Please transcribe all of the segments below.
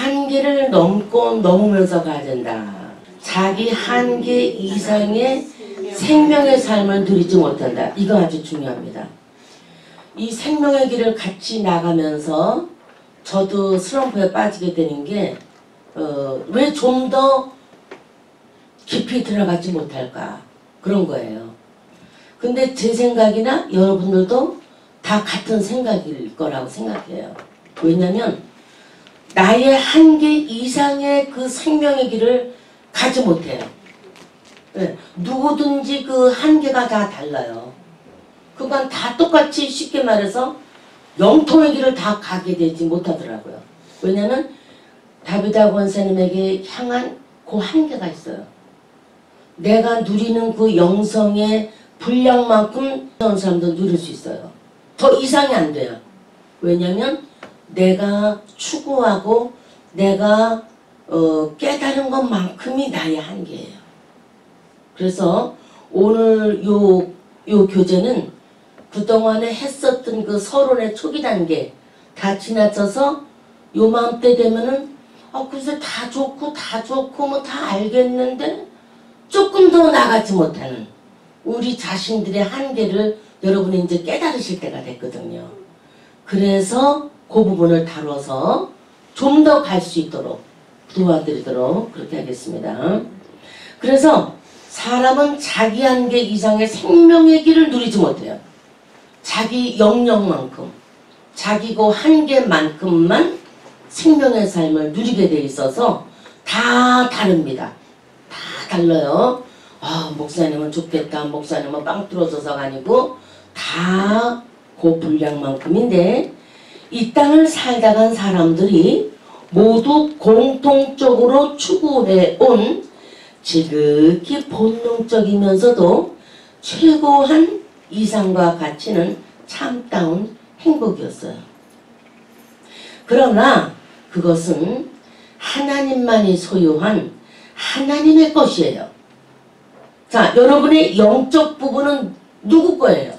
한계를 넘으면서 가야 된다. 자기 한계 이상의 생명의 삶을 누리지 못한다. 이거 아주 중요합니다. 이 생명의 길을 같이 나가면서 저도 슬럼프에 빠지게 되는 게 왜 좀 더 깊이 들어가지 못할까 그런 거예요. 근데 제 생각이나 여러분들도 다 같은 생각일 거라고 생각해요. 왜냐면 나의 한계 이상의 그 생명의 길을 가지 못해요. 네, 누구든지 그 한계가 다 달라요. 그건 다 똑같이 쉽게 말해서 영통의 길을 다 가게 되지 못하더라고요. 왜냐면 다비다 권사님에게 향한 그 한계가 있어요. 내가 누리는 그 영성의 분량만큼 어떤 사람도 누릴 수 있어요. 더 이상이 안 돼요. 왜냐면 내가 추구하고 내가 깨달은 것만큼이 나의 한계예요. 그래서 오늘 요 교재는 그동안에 했었던 그 서론의 초기 단계 다 지나쳐서 요맘때 되면은 글쎄 다 좋고 뭐 다 알겠는데 조금 더 나가지 못하는 우리 자신들의 한계를 여러분이 이제 깨달으실 때가 됐거든요. 그래서 그 부분을 다뤄서 좀 더 갈 수 있도록 도와드리도록 그렇게 하겠습니다. 그래서 사람은 자기 한계 이상의 생명의 길을 누리지 못해요. 자기 영역만큼, 자기 그 한계만큼만 생명의 삶을 누리게 돼 있어서 다 다릅니다. 다 달라요. 목사님은 좋겠다. 목사님은 빵 뚫어져서가 아니고 다 그 분량만큼인데 이 땅을 살다 간 사람들이 모두 공통적으로 추구해온 지극히 본능적이면서도 최고한 이상과 가치는 참다운 행복이었어요. 그러나 그것은 하나님만이 소유한 하나님의 것이에요. 자, 여러분의 영적 부분은 누구 거예요?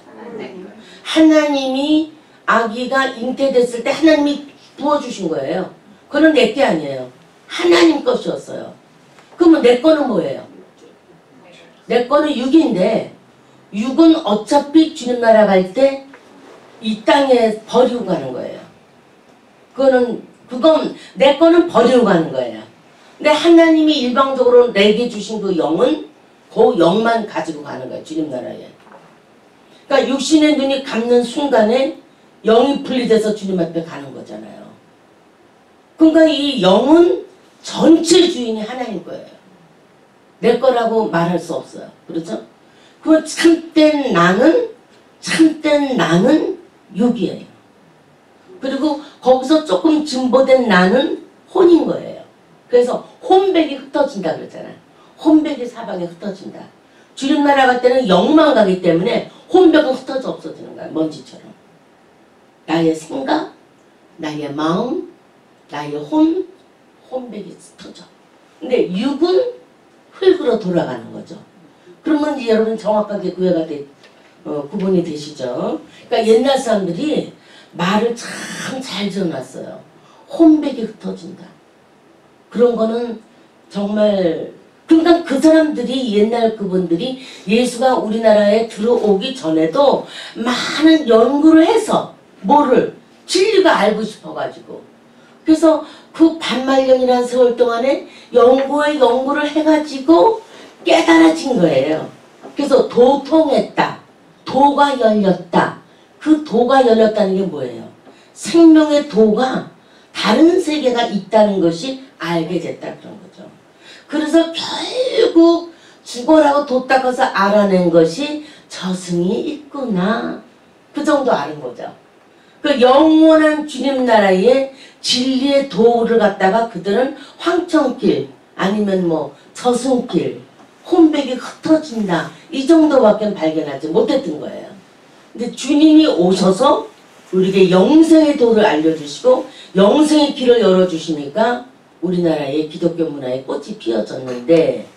하나님이 아기가 잉태됐을 때 하나님이 부어주신 거예요. 그건 내 게 아니에요. 하나님 것이었어요. 그러면 내 거는 뭐예요? 내 거는 육인데 육은 어차피 주님 나라 갈 때 이 땅에 버리고 가는 거예요. 그건 내 거는 버리고 가는 거예요. 근데 하나님이 일방적으로 내게 주신 그 영은 그 영만 가지고 가는 거예요. 주님 나라에. 그러니까 육신의 눈이 감는 순간에 영이 분리돼서 주님 앞에 가는 거잖아요. 그러니까 이 영은 전체 주인이 하나님 거예요. 내 거라고 말할 수 없어요. 그렇죠? 그 참된 나는 육이에요. 그리고 거기서 조금 증보된 나는 혼인 거예요. 그래서 혼백이 흩어진다 그랬잖아요. 혼백이 사방에 흩어진다. 주님 나라 갈 때는 영만 가기 때문에 혼백은 흩어져 없어지는 거야. 먼지처럼. 나의 생각, 나의 마음, 나의 혼백이 흩어져. 근데 육은 흙으로 돌아가는 거죠. 그러면 이제 여러분 정확하게 구분이 되시죠. 그러니까 옛날 사람들이 말을 참 잘 지어놨어요. 혼백이 흩어진다. 그런 거는 정말 그러니까 그 사람들이 옛날 그분들이 예수가 우리나라에 들어오기 전에도 많은 연구를 해서 뭐를 진리가 알고 싶어가지고 그래서 그 반말년이라는 세월 동안에 연구를 해가지고 깨달아진 거예요. 그래서 도통했다. 도가 열렸다. 그 도가 열렸다는 게 뭐예요? 생명의 도가 다른 세계가 있다는 것이 알게 됐다 그런 거죠. 그래서 결국 죽어라고 도 닦아서 알아낸 것이 저승이 있구나. 그 정도 아는 거죠. 그 영원한 주님 나라에 진리의 도를 갖다가 그들은 황천길 아니면 뭐 저승길 혼백이 흩어진다 이 정도밖에 발견하지 못했던 거예요. 근데 주님이 오셔서 우리에게 영생의 도를 알려주시고 영생의 길을 열어주시니까 우리나라의 기독교 문화에 꽃이 피어졌는데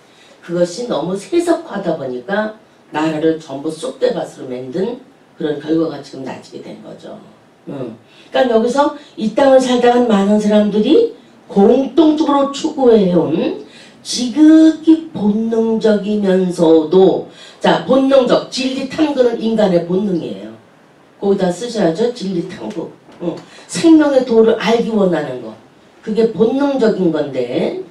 그것이 너무 세속화하다 보니까 나라를 전부 쑥대밭으로 만든 그런 결과가 지금 나지게 된 거죠. 그러니까 여기서 이 땅을 살다 간 많은 사람들이 공통적으로 추구해온 지극히 본능적이면서도, 자, 본능적, 진리 탐구는 인간의 본능이에요. 거기다 쓰셔야죠. 진리 탐구. 생명의 도를 알기 원하는 거. 그게 본능적인 건데,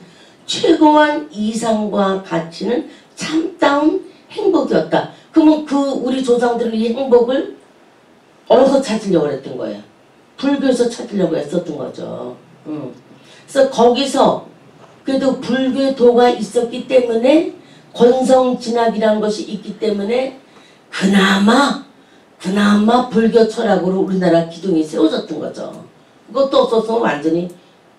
최고한 이상과 가치는 참다운 행복이었다. 그러면 우리 조상들은 이 행복을 어디서 찾으려고 했던 거예요? 불교에서 찾으려고 했었던 거죠. 그래서 거기서 그래도 불교의 도가 있었기 때문에, 권성진학이라는 것이 있기 때문에 그나마 불교 철학으로 우리나라 기둥이 세워졌던 거죠. 그것도 없어서 완전히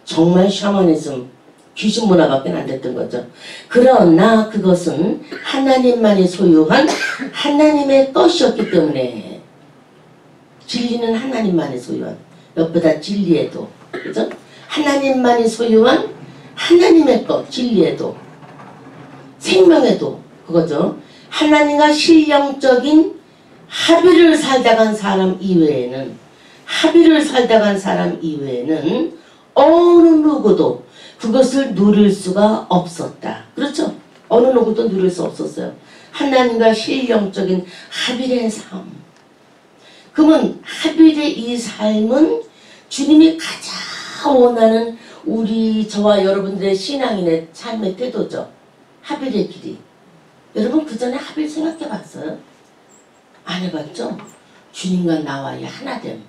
정말 샤머니즘, 귀신 문화밖에 안 됐던 거죠. 그러나 그것은 하나님만이 소유한 하나님의 것이었기 때문에, 진리는 하나님만이 소유한, 옆에다 진리에도, 그죠? 하나님만이 소유한 하나님의 것, 진리에도, 생명에도, 그거죠. 하나님과 실령적인 합의를 살다간 사람 이외에는, 어느 누구도 그것을 누릴 수가 없었다. 그렇죠? 어느 누구도 누릴 수 없었어요. 하나님과 실령적인 합일의 삶. 그러면 합일의 이 삶은 주님이 가장 원하는 저와 여러분들의 신앙인의 삶의 태도죠. 합일의 길이. 여러분 그 전에 합일 생각해 봤어요? 안 해봤죠? 주님과 나와의 하나됨.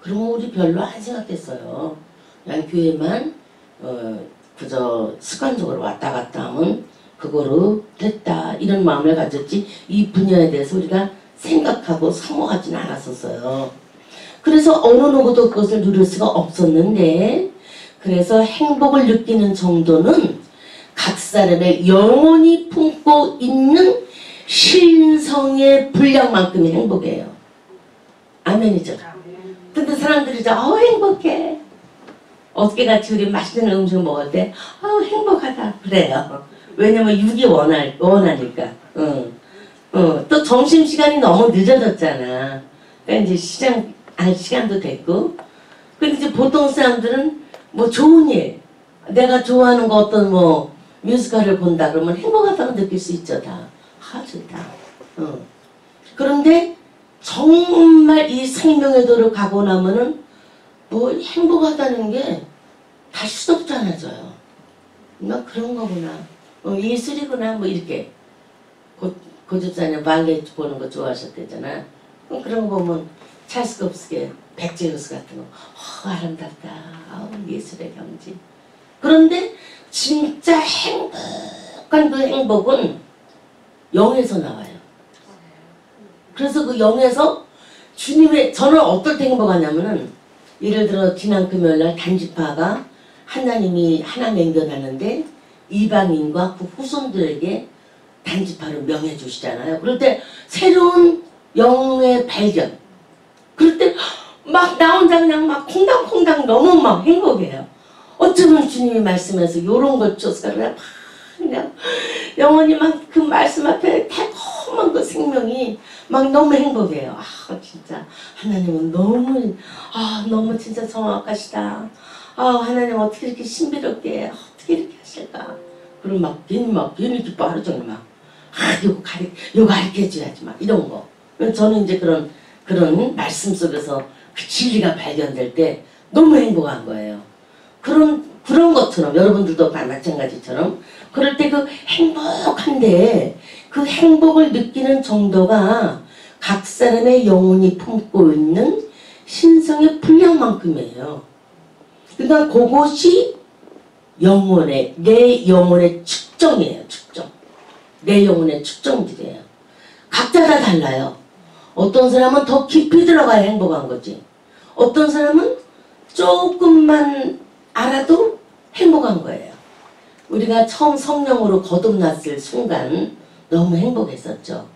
그러면 우리 별로 안 생각했어요. 그냥 교회만 그저 습관적으로 왔다 갔다 하면 그거로 됐다 이런 마음을 가졌지, 이 분야에 대해서 우리가 생각하고 사모하지는 않았었어요. 그래서 어느 누구도 그것을 누릴 수가 없었는데, 그래서 행복을 느끼는 정도는 각 사람의 영혼이 품고 있는 신성의 분량만큼의 행복이에요. 아멘이죠. 근데 사람들이 행복해. 어저께같이 우리 맛있는 음식 먹을 때 행복하다 그래요. 왜냐면 육이 원하니까. 또 점심시간이 너무 늦어졌잖아. 그러니까 이제 시간도 됐고. 근데 이제 보통 사람들은 뭐 좋은 일, 내가 좋아하는 거 어떤 뮤지컬을 본다 그러면 행복하다고 느낄 수 있죠. 다. 좋다. 그런데 정말 이 생명의 도를 가고 나면은 행복하다는 게 다시 수도 없잖아져요. 그런 거구나. 예술이구나. 이렇게. 고집사님 발레 보는 거 좋아하셨대잖아. 그런 거 보면 찰스콥스키, 백제루스 같은 거. 아름답다. 예술의 경지. 그런데 진짜 행복한 그 행복은 영에서 나와요. 그래서 그 영에서 저는 어떨 때 행복하냐면은, 예를 들어 지난 금요일날 단지파가 하나님이 하나 맹견하는데 이방인과 그 후손들에게 단지파를 명해 주시잖아요. 그럴 때 새로운 영의 발견. 그럴 때 막 나 혼자 그냥 콩당콩당 너무 행복해요. 어쩌면 주님이 말씀해서 요런 걸 줘서 그냥 영원히 그 말씀 앞에 달콤한 그 생명이 너무 행복해요. 진짜 하나님은 너무 진짜 정확하시다. 하나님 어떻게 이렇게 신비롭게 어떻게 이렇게 하실까. 그리고 괜히 기뻐 하루 종일 요거 가르쳐줘야지 이런 거. 저는 이제 그런 말씀 속에서 그 진리가 발견될 때 너무 행복한 거예요. 그런 것처럼 여러분들도 마찬가지처럼 그럴 때 그 행복한데, 그 행복을 느끼는 정도가 각 사람의 영혼이 품고 있는 신성의 분량만큼이에요. 그러니까 그것이 내 영혼의 측정이에요. 측정. 내 영혼의 측정들이에요. 각자 다 달라요. 어떤 사람은 더 깊이 들어가야 행복한 거지. 어떤 사람은 조금만 알아도 행복한 거예요. 우리가 처음 성령으로 거듭났을 순간 너무 행복했었죠.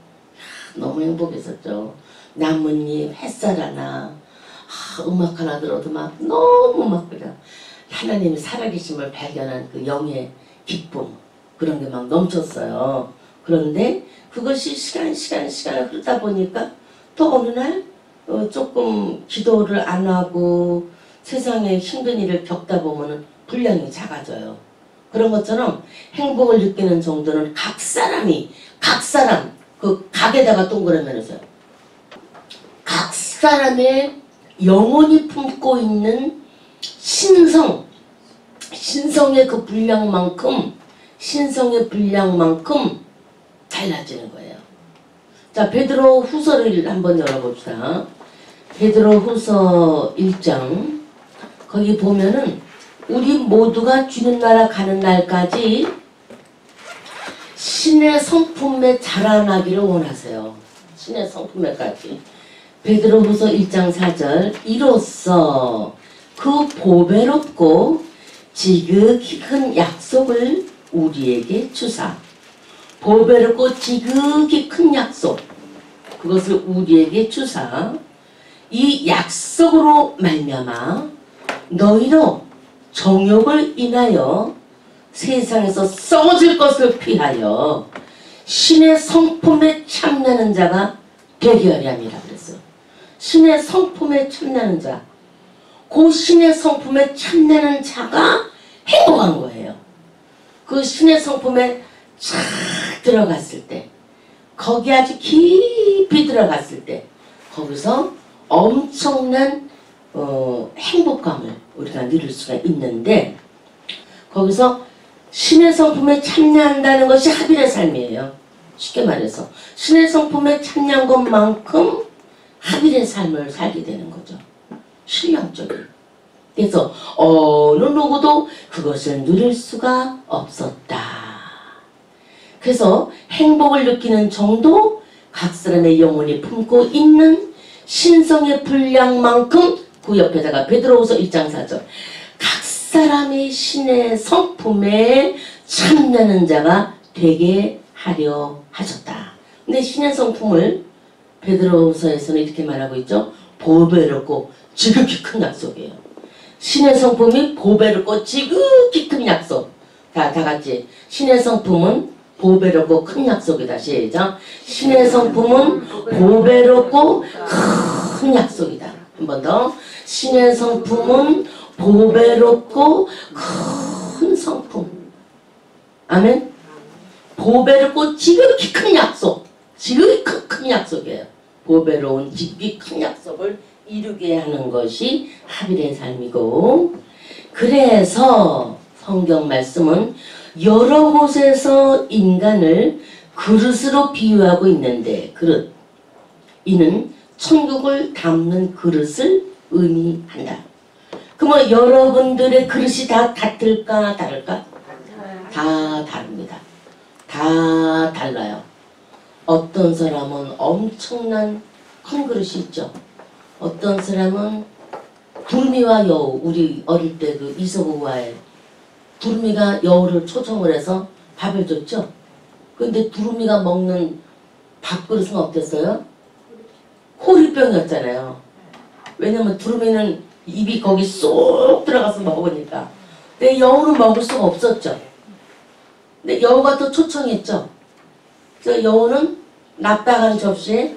너무 행복했었죠. 나뭇잎, 햇살 하나, 음악 하나 들어도 너무 그냥 하나님이 살아계심을 발견한 그 영의 기쁨, 그런 게 넘쳤어요. 그런데 그것이 시간을 흐르다 보니까 또 어느 날 조금 기도를 안 하고 세상에 힘든 일을 겪다 보면은 분량이 작아져요. 그런 것처럼 행복을 느끼는 정도는 각 사람 그 각에다가 동그라미 해서요. 각 사람의 영혼이 품고 있는 신성의 그 분량만큼 달라지는 거예요. 자, 베드로 후서를 한번 열어봅시다. 베드로 후서 1장. 거기 보면은 우리 모두가 주님 나라 가는 날까지 신의 성품에 자라나기를 원하세요. 신의 성품에까지. 베드로 후서 1장 4절. 이로써 그 보배롭고 지극히 큰 약속을 우리에게 주사. 보배롭고 지극히 큰 약속. 그것을 우리에게 주사. 이 약속으로 말미암아 너희로 정욕을 인하여 세상에서 썩어질 것을 피하여 신의 성품에 참나는 자가 되게 하려 함이라 그랬어요. 신의 성품에 참나는 자. 그 신의 성품에 참나는 자가 행복한 거예요. 그 신의 성품에 쫙 들어갔을 때, 거기 아주 깊이 들어갔을 때, 거기서 엄청난 행복감을 우리가 누릴 수가 있는데, 거기서 신의 성품에 참여한다는 것이 합일의 삶이에요. 쉽게 말해서 신의 성품에 참여한 것만큼 합일의 삶을 살게 되는 거죠. 신령적인. 그래서 어느 누구도 그것을 누릴 수가 없었다. 그래서 행복을 느끼는 정도, 각 사람의 영혼이 품고 있는 신성의 분량만큼, 그 옆에다가 베드로후서 1장 4절. 각 사람의 신의 성품에 참나는 자가 되게 하려 하셨다. 근데 신의 성품을 베드로후서에서는 이렇게 말하고 있죠. 보배롭고 지극히 큰 약속이에요. 신의 성품이 보배롭고 지극히 큰 약속. 다 같이. 신의 성품은 보배롭고 큰 약속이다. 시작. 신의 성품은 보배롭고 큰 약속이다. 한 번 더. 신의 성품은 보배롭고 큰 성품. 아멘. 보배롭고 지극히 큰 약속. 지극히 큰 약속이에요. 보배로운 지극히 큰 약속을 이루게 하는 것이 합일의 삶이고, 그래서 성경 말씀은 여러 곳에서 인간을 그릇으로 비유하고 있는데, 그릇. 이는 천국을 담는 그릇을 의미한다. 그러면 여러분들의 그릇이 다 같을까 다를까? 다 다릅니다. 다 달라요. 어떤 사람은 엄청난 큰 그릇이 있죠. 어떤 사람은 두루미와 여우, 우리 어릴 때 그 이소부와의 두루미가 여우를 초청을 해서 밥을 줬죠. 근데 두루미가 먹는 밥그릇은 어땠어요? 호리병이었잖아요. 왜냐면 두루미는 입이 거기 쏙 들어가서 먹으니까. 근데 여우는 먹을 수가 없었죠. 근데 여우가 또 초청했죠. 그래서 여우는 납작한 접시에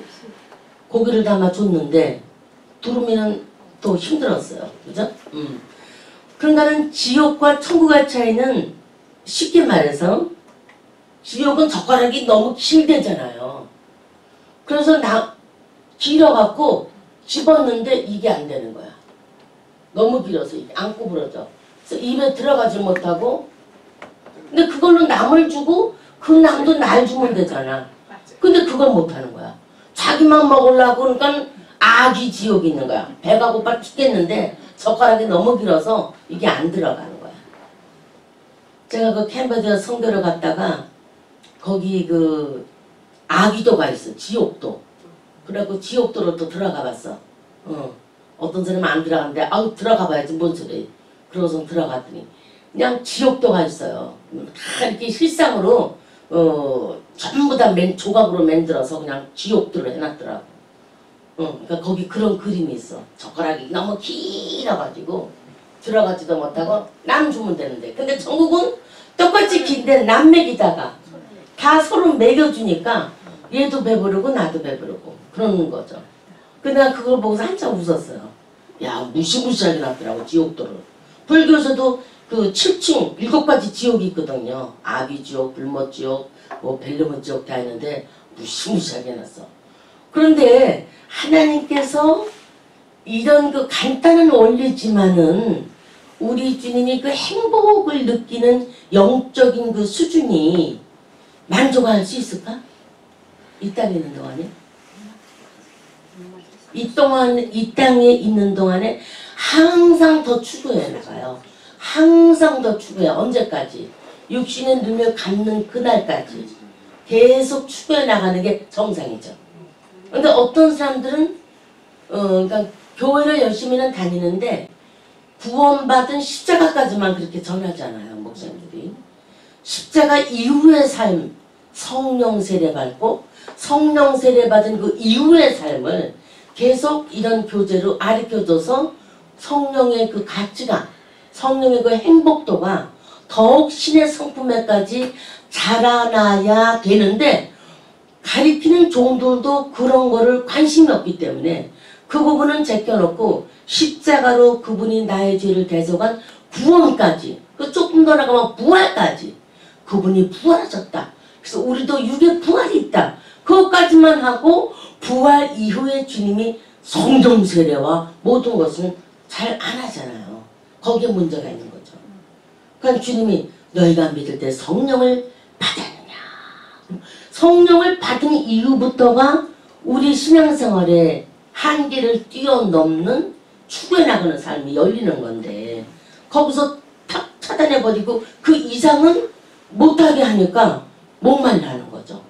고기를 담아 줬는데 두루미는 또 힘들었어요. 그죠? 그러니까는 지옥과 천국의 차이는 쉽게 말해서 지옥은 젓가락이 너무 길대잖아요. 그래서 길어갖고 집었는데 이게 안 되는 거야. 너무 길어서 이게 안 구부러져. 그래서 입에 들어가지 못하고, 근데 그걸로 남을 주고 그 남도 날 주면 되잖아. 근데 그걸 못하는 거야. 자기만 먹으려고 그러니까 악이 지옥이 있는 거야. 배가 고파 죽겠는데 젓가락이 너무 길어서 이게 안 들어가는 거야. 제가 그 캄보디아 선교를 갔다가 거기 그 아기도가 있어. 지옥도. 그래갖고 지옥도로 또 들어가 봤어. 어떤 사람은 안 들어갔는데 아우 들어가 봐야지 뭔 소리. 그러고서 들어갔더니 그냥 지옥도가 있어요. 다 이렇게 실상으로 전부 다 조각으로 만들어서 그냥 지옥도로 해놨더라고. 그러니까 거기 그런 그림이 있어. 젓가락이 너무 길어가지고 들어가지도 못하고 남 주면 되는데, 근데 천국은 똑같이 긴데 남 먹이다가 다 서로 먹여주니까 얘도 배부르고 나도 배부르고 그러는 거죠. 근데 난 그걸 보고서 한참 웃었어요. 야, 무시무시하게 났더라고, 지옥도를. 불교에서도 그 7층 7가지 지옥이 있거든요. 아비지옥, 불모지옥, 뭐 벨르몬지옥 다 있는데 무시무시하게 해놨어. 그런데 하나님께서 이런 그 간단한 원리지만은 우리 주님이 그 행복을 느끼는 영적인 그 수준이 만족할 수 있을까? 이 땅에 있는 동안에? 이 땅에 있는 동안에 항상 더 추구해 나가요. 항상 더 추구해. 언제까지? 육신의 눈을 감는 그날까지 계속 추구해 나가는 게 정상이죠. 근데 어떤 사람들은 그러니까 교회를 열심히는 다니는데 구원받은 십자가까지만 그렇게 전하잖아요. 목사님들이. 십자가 이후의 삶, 성령 세례 받고 성령 세례 받은 그 이후의 삶을 계속 이런 교제로 가르쳐줘서 성령의 그 가치가, 성령의 그 행복도가 더욱 신의 성품에까지 자라나야 되는데 가리키는 종들도 그런 거를 관심이 없기 때문에 그 부분은 제껴놓고 십자가로 그분이 나의 죄를 대속한 구원까지, 그 조금 더 나가면 부활까지, 그분이 부활하셨다. 그래서 우리도 육의 부활이 있다. 그것까지만 하고 부활 이후에 주님이 성령 세례와 모든 것은 잘 안 하잖아요. 거기에 문제가 있는 거죠. 그러니까 주님이 너희가 믿을 때 성령을 받았느냐. 성령을 받은 이후부터가 우리 신앙생활의 한계를 뛰어넘는 추구해 나가는 삶이 열리는 건데 거기서 탁 차단해버리고 그 이상은 못하게 하니까 목말라하는 거죠.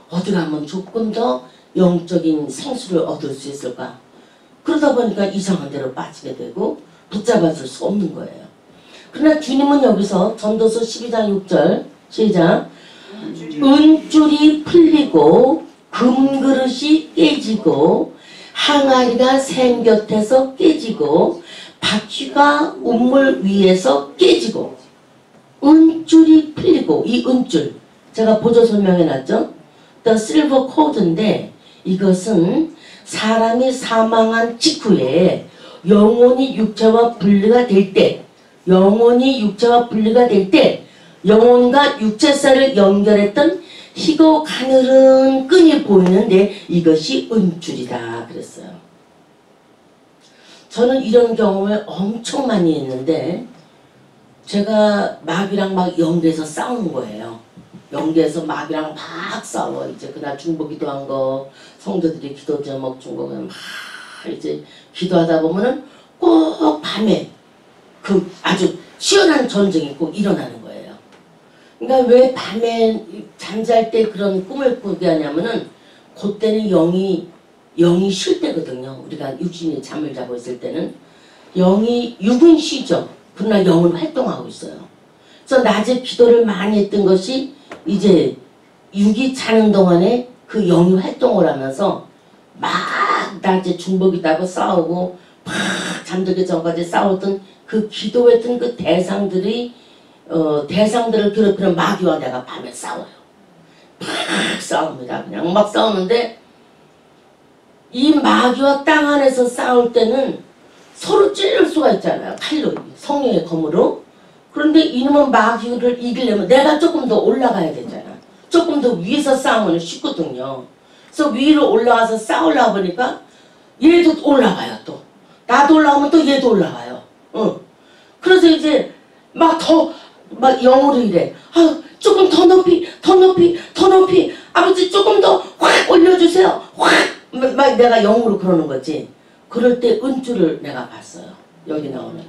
어디 가면 조금 더 영적인 생수를 얻을 수 있을까? 그러다 보니까 이상한 데로 빠지게 되고 붙잡아줄 수 없는 거예요. 그러나 주님은 여기서 전도서 12장 6절 시작. 은줄이 풀리고 금그릇이 깨지고 항아리가 샘 곁에서 깨지고 바퀴가 우물 위에서 깨지고 은줄이 풀리고 이 은줄 제가 보조 설명해놨죠. The silver code인데 이것은 사람이 사망한 직후에 영혼이 육체와 분리가 될 때 영혼과 육체살을 연결했던 희고 가늘은 끈이 보이는데 이것이 은줄이다 그랬어요. 저는 이런 경험을 엄청 많이 했는데 제가 마귀랑 막 연계해서 싸우는 거예요. 연계해서 마귀랑 막 싸워. 이제 그날 중보기도 한 거, 성도들이 기도 제목 준 거 막 이제 기도하다 보면은 꼭 밤에 그 아주 치열한 전쟁이 꼭 일어나는 거예요. 그러니까 왜 밤에 잠잘 때 그런 꿈을 꾸게 하냐면은 그때는 영이 쉴 때거든요. 우리가 육신이 잠을 자고 있을 때는 육은 쉬죠. 그러나 영은 활동하고 있어요. 그래서 낮에 기도를 많이 했던 것이 이제 육이 자는 동안에 그 영이 활동을 하면서 막 낮에 중복이다고 싸우고 막 잠들기 전까지 싸웠던 그 기도했던 그 대상들을 괴롭히는 마귀와 내가 밤에 싸워요. 막 싸웁니다. 그냥 막 싸우는데 이 마귀와 땅 안에서 싸울 때는 서로 찌를 수가 있잖아요. 칼로, 성령의 검으로. 그런데 이놈은 마귀를 이기려면 내가 조금 더 올라가야 되잖아. 조금 더 위에서 싸우면 쉽거든요. 그래서 위로 올라가서 싸우려고 보니까 얘도 올라가요 또. 나도 올라가면 또 얘도 올라가요. 그래서 이제 막 영어로 이래. 아, 조금 더 높이. 아버지 조금 더 확 올려주세요. 확. 막 내가 영어로 그러는 거지. 그럴 때 은줄을 내가 봤어요. 여기 나오는.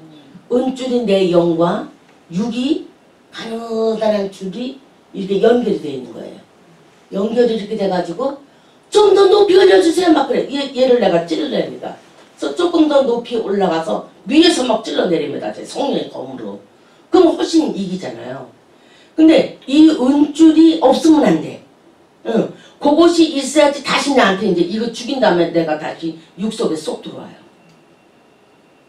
은줄이 내 영과 육이 가느다란 줄이 이렇게 연결이 되어 있는 거예요. 연결이 이렇게 돼가지고 좀 더 높이 올려주세요. 막 그래. 얘를 내가 찔러냅니다. 그래서 조금 더 높이 올라가서 위에서 막 찔러내립니다. 제 성령의 검으로. 그럼 훨씬 이기잖아요. 근데 이 은줄이 없으면 안 돼. 그것이 있어야지 다시 나한테 이제 이거 죽인 다음에 내가 다시 육 속에 쏙 들어와요.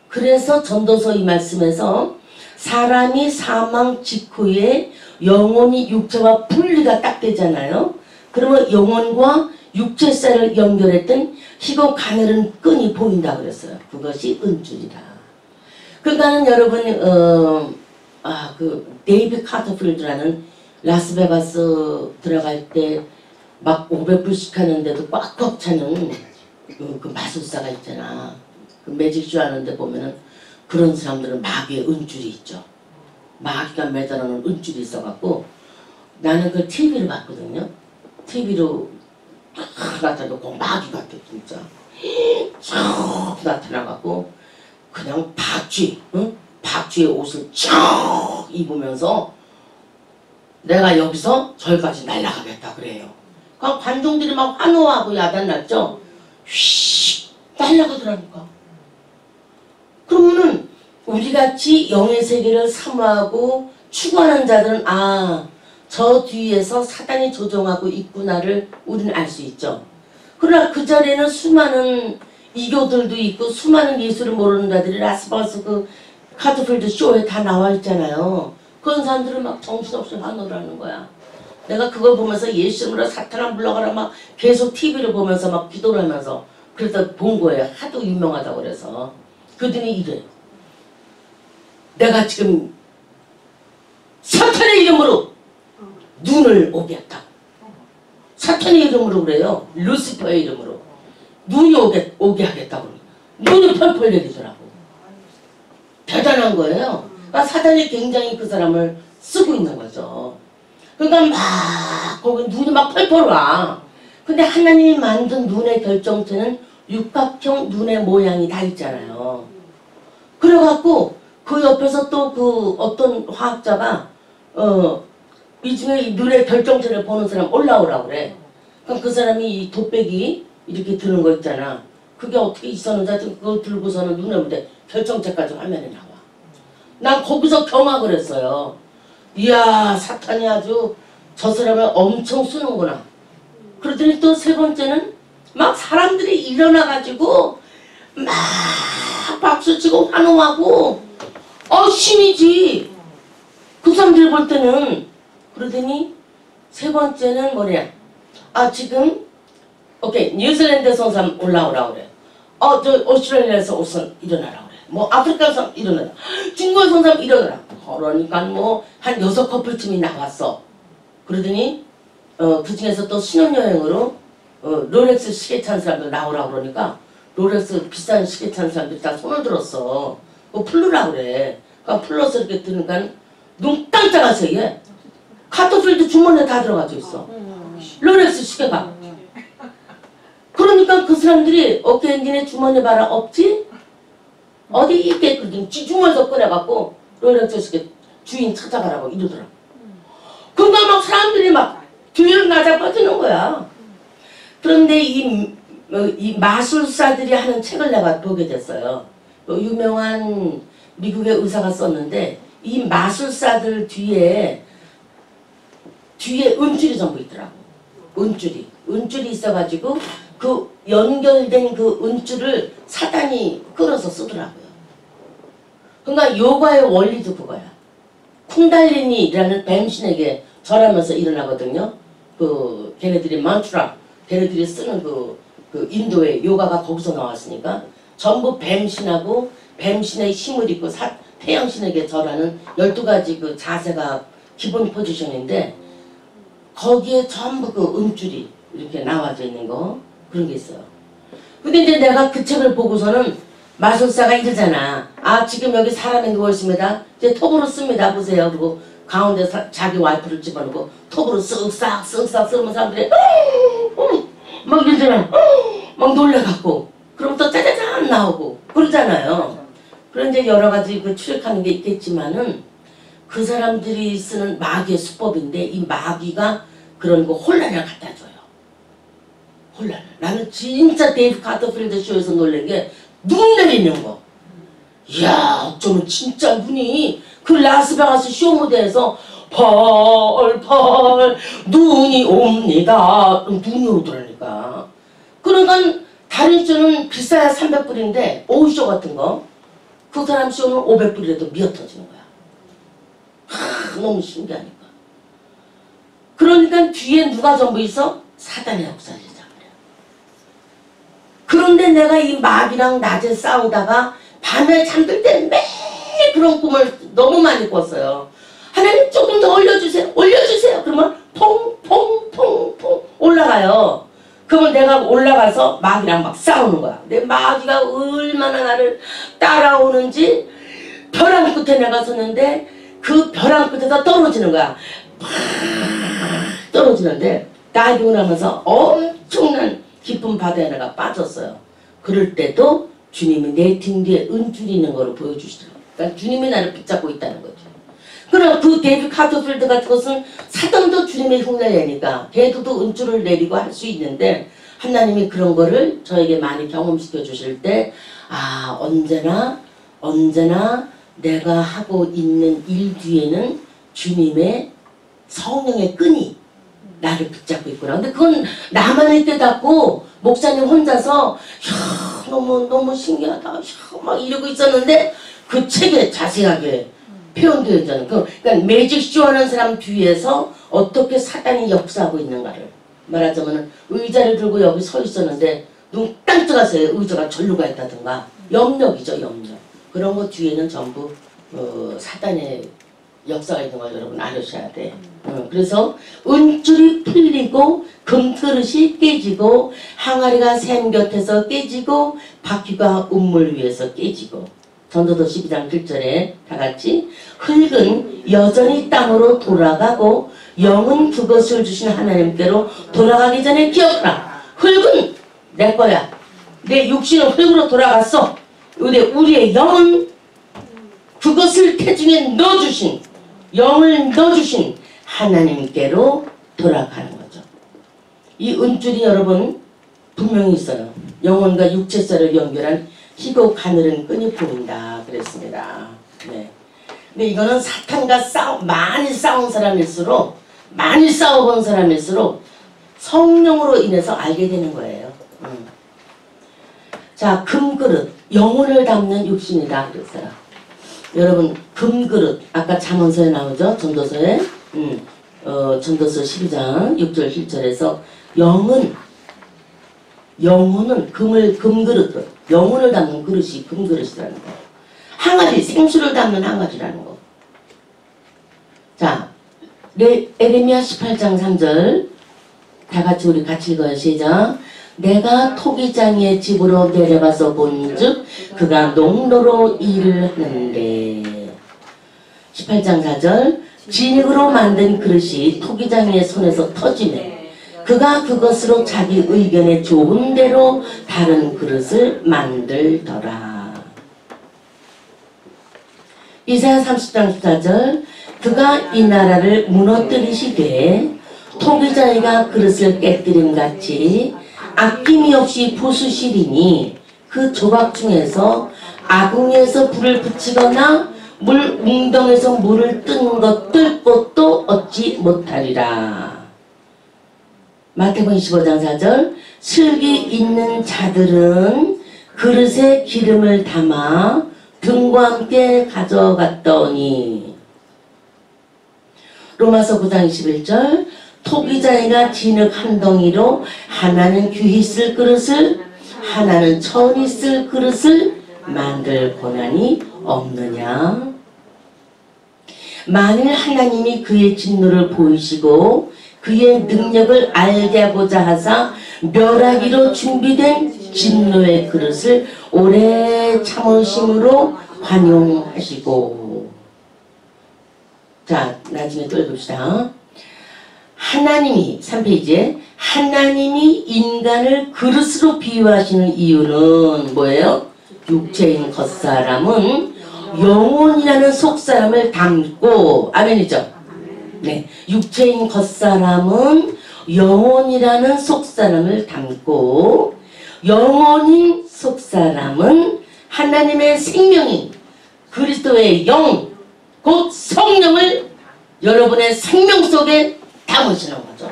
그래서 전도서 이 말씀에서 사람이 사망 직후에 영혼이 육체와 분리가 딱 되잖아요. 그러면 영혼과 육체살을 연결했던 희고 가늘은 끈이 보인다 그랬어요. 그것이 은줄이다. 그러니까는 여러분 그 데이비 카터필드라는 라스베가스 들어갈 때 막 500불씩 하는데도 꽉꽉 차는 그 마술사가 있잖아. 그 매직쇼 하는데 보면은 그런 사람들은 마귀의 은줄이 있죠. 마귀가 매달아놓은 은줄이 있어갖고 나는 그 TV를 봤거든요. TV로 나타나고 마귀 같아 진짜. 쫙 나타나갖고 그냥 박쥐, 응? 박쥐의 옷을 쫙 입으면서 내가 여기서 저기까지 날아가겠다 그래요. 그러니까 관중들이 막 환호하고 야단났죠. 휙 날아가더라니까. 그러면은 우리같이 영의 세계를 사모하고 추구하는 자들은 저 뒤에서 사단이 조종하고 있구나를 우리는 알 수 있죠. 그러나 그 자리에는 수많은 이교들도 있고 수많은 예술을 모르는 자들이 라스베가스 그 카터필드 쇼에 다 나와 있잖아요. 그런 사람들은 막 정신없이 환호를 하는 거야. 내가 그걸 보면서 예수님으로 사탄아 물러가라 막 계속 TV를 보면서 막 기도를 하면서 그래서 본 거예요. 하도 유명하다고 그래서. 그들이 이래. 내가 지금 사탄의 이름으로 눈을 오겠다. 사탄의 이름으로 그래요. 루시퍼의 이름으로. 눈이 오게 하겠다고. 눈이 펄펄 내리더라고. 대단한 거예요. 그러니까 사탄이 굉장히 그 사람을 쓰고 있는 거죠. 그러니까 막 거기 눈이 막 펄펄 와. 근데 하나님이 만든 눈의 결정체는 육각형 눈의 모양이 다 있잖아요. 그래갖고 그 옆에서 또 그 어떤 화학자가 이 중에 이 눈의 결정체를 보는 사람 올라오라고 그래. 그럼 그 사람이 이 돗배기 이렇게 드는 거 있잖아. 그게 어떻게 있었는지 그거 들고서는 눈에 보는데 결정체까지 화면에 나와. 난 거기서 경악을 했어요. 이야 사탄이 아주 저 사람을 엄청 쓰는구나. 그러더니 또 세 번째는 막 사람들이 일어나가지고 막 박수치고 환호하고 신이지. 그 사람들 볼 때는. 그러더니 세 번째는 뭐냐. 지금 오케이 뉴질랜드에서 온 사람 올라오라 그래. 저 오스트레일리아에서 우선 일어나라 그래. 뭐 아프리카에서 일어나라. 중국에서 온 사람 일어나라. 그러니까 뭐 한 6커플쯤이 나왔어. 그러더니 그 중에서 또 신혼여행으로 롤렉스 시계 찬 사람들 나오라 그러니까 롤렉스 비싼 시계 찬 사람들이 다 손을 들었어. 풀르라 그래. 그러니까 풀러서 이렇게 드니까 눈 깜짝하세요. 얘. 카터필드 주머니에 다 들어가져 있어. 롤렉스 시계가. 그러니까 그 사람들이 니네 주머니 봐라 없지? 어디 있겠거든. 주머니에서 꺼내갖고 롤렉스 시계 주인 찾아가라고 이러더라고. 그러니까 막 사람들이 막 뒤를 나잡아주는 거야. 그런데 이 마술사들이 하는 책을 내가 보게 됐어요. 유명한 미국의 의사가 썼는데 이 마술사들 뒤에 은줄이 전부 있더라고. 은줄이 있어가지고 그 연결된 그 은줄을 사단이 끌어서 쓰더라고요. 그러니까 요가의 원리도 그거야. 쿤달리니라는 뱀신에게 절하면서 일어나거든요. 걔네들이 만트라, 걔네들이 쓰는 그 인도의 요가가 거기서 나왔으니까 전부 뱀신하고 뱀신의 힘을 입고 태양신에게 절하는 12가지 그 자세가 기본 포지션인데 거기에 전부 그 은줄이 이렇게 나와져 있는 거 그런 게 있어요. 근데 이제 내가 그 책을 보고서는 마술사가 이러잖아. 지금 여기 사람이 누워있습니다. 이제 톱으로 씁니다. 보세요. 그리고 가운데 자기 와이프를 집어넣고 톱으로 쓱싹 쓰면 사람들이 막 이러잖아. 막 놀래갖고 그럼 또 짜자잔 나오고 그러잖아요. 그런 이제 여러 가지 추력하는 게 있겠지만은 그 사람들이 쓰는 마귀의 수법인데 이 마귀가 그런 거 혼란을 갖다 줘요. 혼란을. 나는 진짜 데이브 카터필드 쇼에서 놀란 게 눈 내리는 거. 이야 어쩌면 진짜 눈이 그 라스베가스 쇼 무대에서 펄펄 눈이 옵니다. 눈이 오더라니까. 그러니까 다른 쇼는 비싸야 300불인데 오후쇼 같은 거 그 사람 쇼는 500불이라도 미어터지는 거야. 너무 신기하니까. 그러니까 뒤에 누가 전부 있어? 사단의 역사이자 그래. 그런데 내가 이 마귀랑 낮에 싸우다가 밤에 잠들 때 그런 꿈을 너무 많이 꿨어요. 하나님 조금 더 올려주세요. 올려주세요. 그러면 퐁퐁퐁퐁 올라가요. 그러면 내가 올라가서 마귀랑 막 싸우는 거야. 내 마귀가 얼마나 나를 따라오는지 벼랑 끝에 내가 섰는데 그 벼랑 끝에서 떨어지는 거야. 팍 떨어지는데 다이빙을 하면서 엄청난 깊은 바다에 내가 빠졌어요. 그럴 때도 주님이 내 등 뒤에 은줄이 있는 거를 보여주시더라고요. 그러니까 주님이 나를 붙잡고 있다는 거죠. 그럼 그 데이비 카터필드 같은 것은 사단도 주님의 흉내내니까 걔도 은줄을 내리고 할 수 있는데 하나님이 그런 거를 저에게 많이 경험시켜 주실 때 아 언제나 내가 하고 있는 일 뒤에는 주님의 성령의 끈이 나를 붙잡고 있구나. 근데 그건 나만의 깨닫고 목사님 혼자서 야 너무 신기하다 야, 막 이러고 있었는데 그 책에 자세하게 표현되어 있잖아요. 그러니까 매직쇼 하는 사람 뒤에서 어떻게 사단이 역사하고 있는가를 말하자면 의자를 들고 여기 서 있었는데 눈 땅 뜨가서요. 의자가 절로 가 있다든가 염력이죠. 염력. 그런 것 뒤에는 전부 사단의 역사가 있는 걸 여러분 알으셔야 돼. 그래서 은줄이 풀리고 금그릇이 깨지고 항아리가 샘 곁에서 깨지고 바퀴가 우물 위에서 깨지고 전도서 12장 1절에 다같이 흙은 여전히 땅으로 돌아가고 영은 그것을 주신 하나님께로 돌아가기 전에 기억하라. 흙은 내 거야. 내 육신은 흙으로 돌아갔어. 근데 우리의 영은 그것을 태중에 넣어주신 영을 넣어주신 하나님께로 돌아가는 거죠. 이 은줄이 여러분 분명히 있어요. 영혼과 육체살을 연결한 희고 가늘은 끈이 보인다 그랬습니다. 네. 근데 이거는 사탄과 많이 싸운 사람일수록 많이 싸워본 사람일수록 성령으로 인해서 알게 되는 거예요. 자, 금그릇 영혼을 담는 육신이다 그랬어요. 여러분 금그릇 아까 잠언서에 나오죠. 전도서에 전도서 12장 6절 7절에서 영혼은 금그릇 영혼을 담는 그릇이 금그릇이라는 거. 항아리 생수를 담는 항아리라는 거. 자 에레미야 18장 3절 다같이 우리 같이 읽어요. 시작. 내가 토기장의 집으로 내려가서 본즉 그가 농로로 일을 하는데 18장 4절 진흙으로 만든 그릇이 토기장의 손에서 터지네 그가 그것으로 자기 의견에 좋은 대로 다른 그릇을 만들더라. 이사야 30장 14절 그가 이 나라를 무너뜨리시되 토기장이가 그릇을 깨뜨림 같이 아낌이 없이 부수시리니 그 조각 중에서 아궁이에서 불을 붙이거나 물 웅덩에서 물을 뜬 것도 얻지 못하리라. 마태복음 25장 4절 슬기 있는 자들은 그릇에 기름을 담아 등과 함께 가져갔더니 로마서 9장 21절 토기장이가 진흙 한 덩이로 하나는 귀히 쓸 그릇을 하나는 천히 쓸 그릇을 만들 권한이 없느냐. 만일 하나님이 그의 진노를 보이시고 그의 능력을 알게 하고자 하사 멸하기로 준비된 진노의 그릇을 오래 참으심으로 환용하시고. 자 나중에 또 읽읍시다. 하나님이 3페이지에 하나님이 인간을 그릇으로 비유하시는 이유는 뭐예요? 육체인 겉사람은 영혼이라는 속사람을 담고 아멘이죠? 네, 육체인 겉사람은 영혼이라는 속사람을 담고 영혼인 속사람은 하나님의 생명인 그리스도의 영 곧 성령을 여러분의 생명 속에 담으시는 거죠.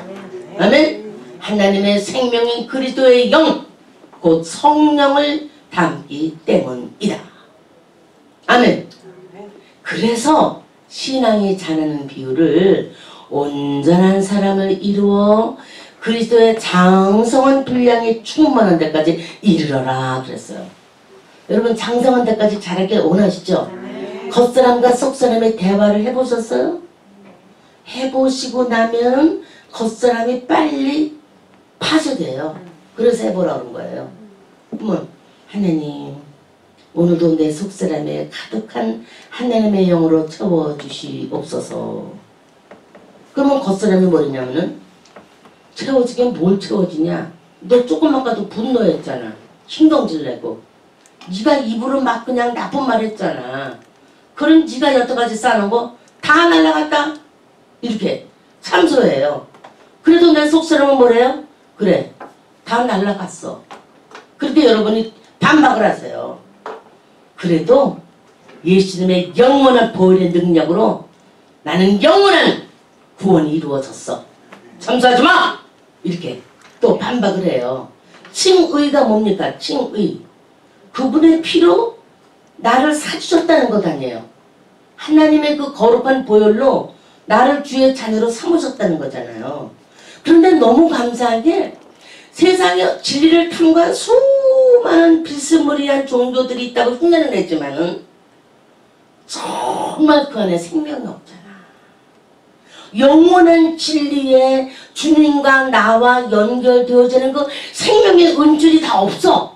아멘. 하나님의 생명인 그리스도의 영 곧 성령을 담기 때문이다. 아멘. 그래서 신앙이 자라는 비유를 온전한 사람을 이루어 그리스도의 장성한 분량이 충만한 데까지 이르러라 그랬어요. 여러분 장성한 데까지 자라길 원하시죠? 겉사람과 속사람의 대화를 해보셨어요? 해보시고 나면 겉사람이 빨리 파쇄돼요. 그래서 해보라는 거예요. 그러면 하나님 오늘도 내 속사람에 가득한 하나님의 영으로 채워주시옵소서. 그러면 겉사람이 뭐냐면은 채워지긴 뭘 채워지냐. 너 조금만 가도 분노했잖아. 신경질 내고. 네가 입으로 막 그냥 나쁜 말 했잖아. 그럼 네가 여태까지 쌓아놓은 거 다 날라갔다. 이렇게 참소해요. 그래도 내 속사람은 뭐래요? 그래 다 날라갔어. 그렇게 여러분이 반박을 하세요. 그래도 예수님의 영원한 보혈의 능력으로 나는 영원한 구원이 이루어졌어. 참소하지 마! 이렇게 또 반박을 해요. 칭의가 뭡니까? 칭의. 그분의 피로 나를 사주셨다는 것 아니에요. 하나님의 그 거룩한 보혈로 나를 주의 자녀로 삼으셨다는 거잖아요. 그런데 너무 감사하게 세상에 진리를 탐구한 수많은 비스무리한 종교들이 있다고 흉내는 내지만은 정말 그 안에 생명이 없잖아. 영원한 진리에 주님과 나와 연결되어지는 그 생명의 은줄이 다 없어.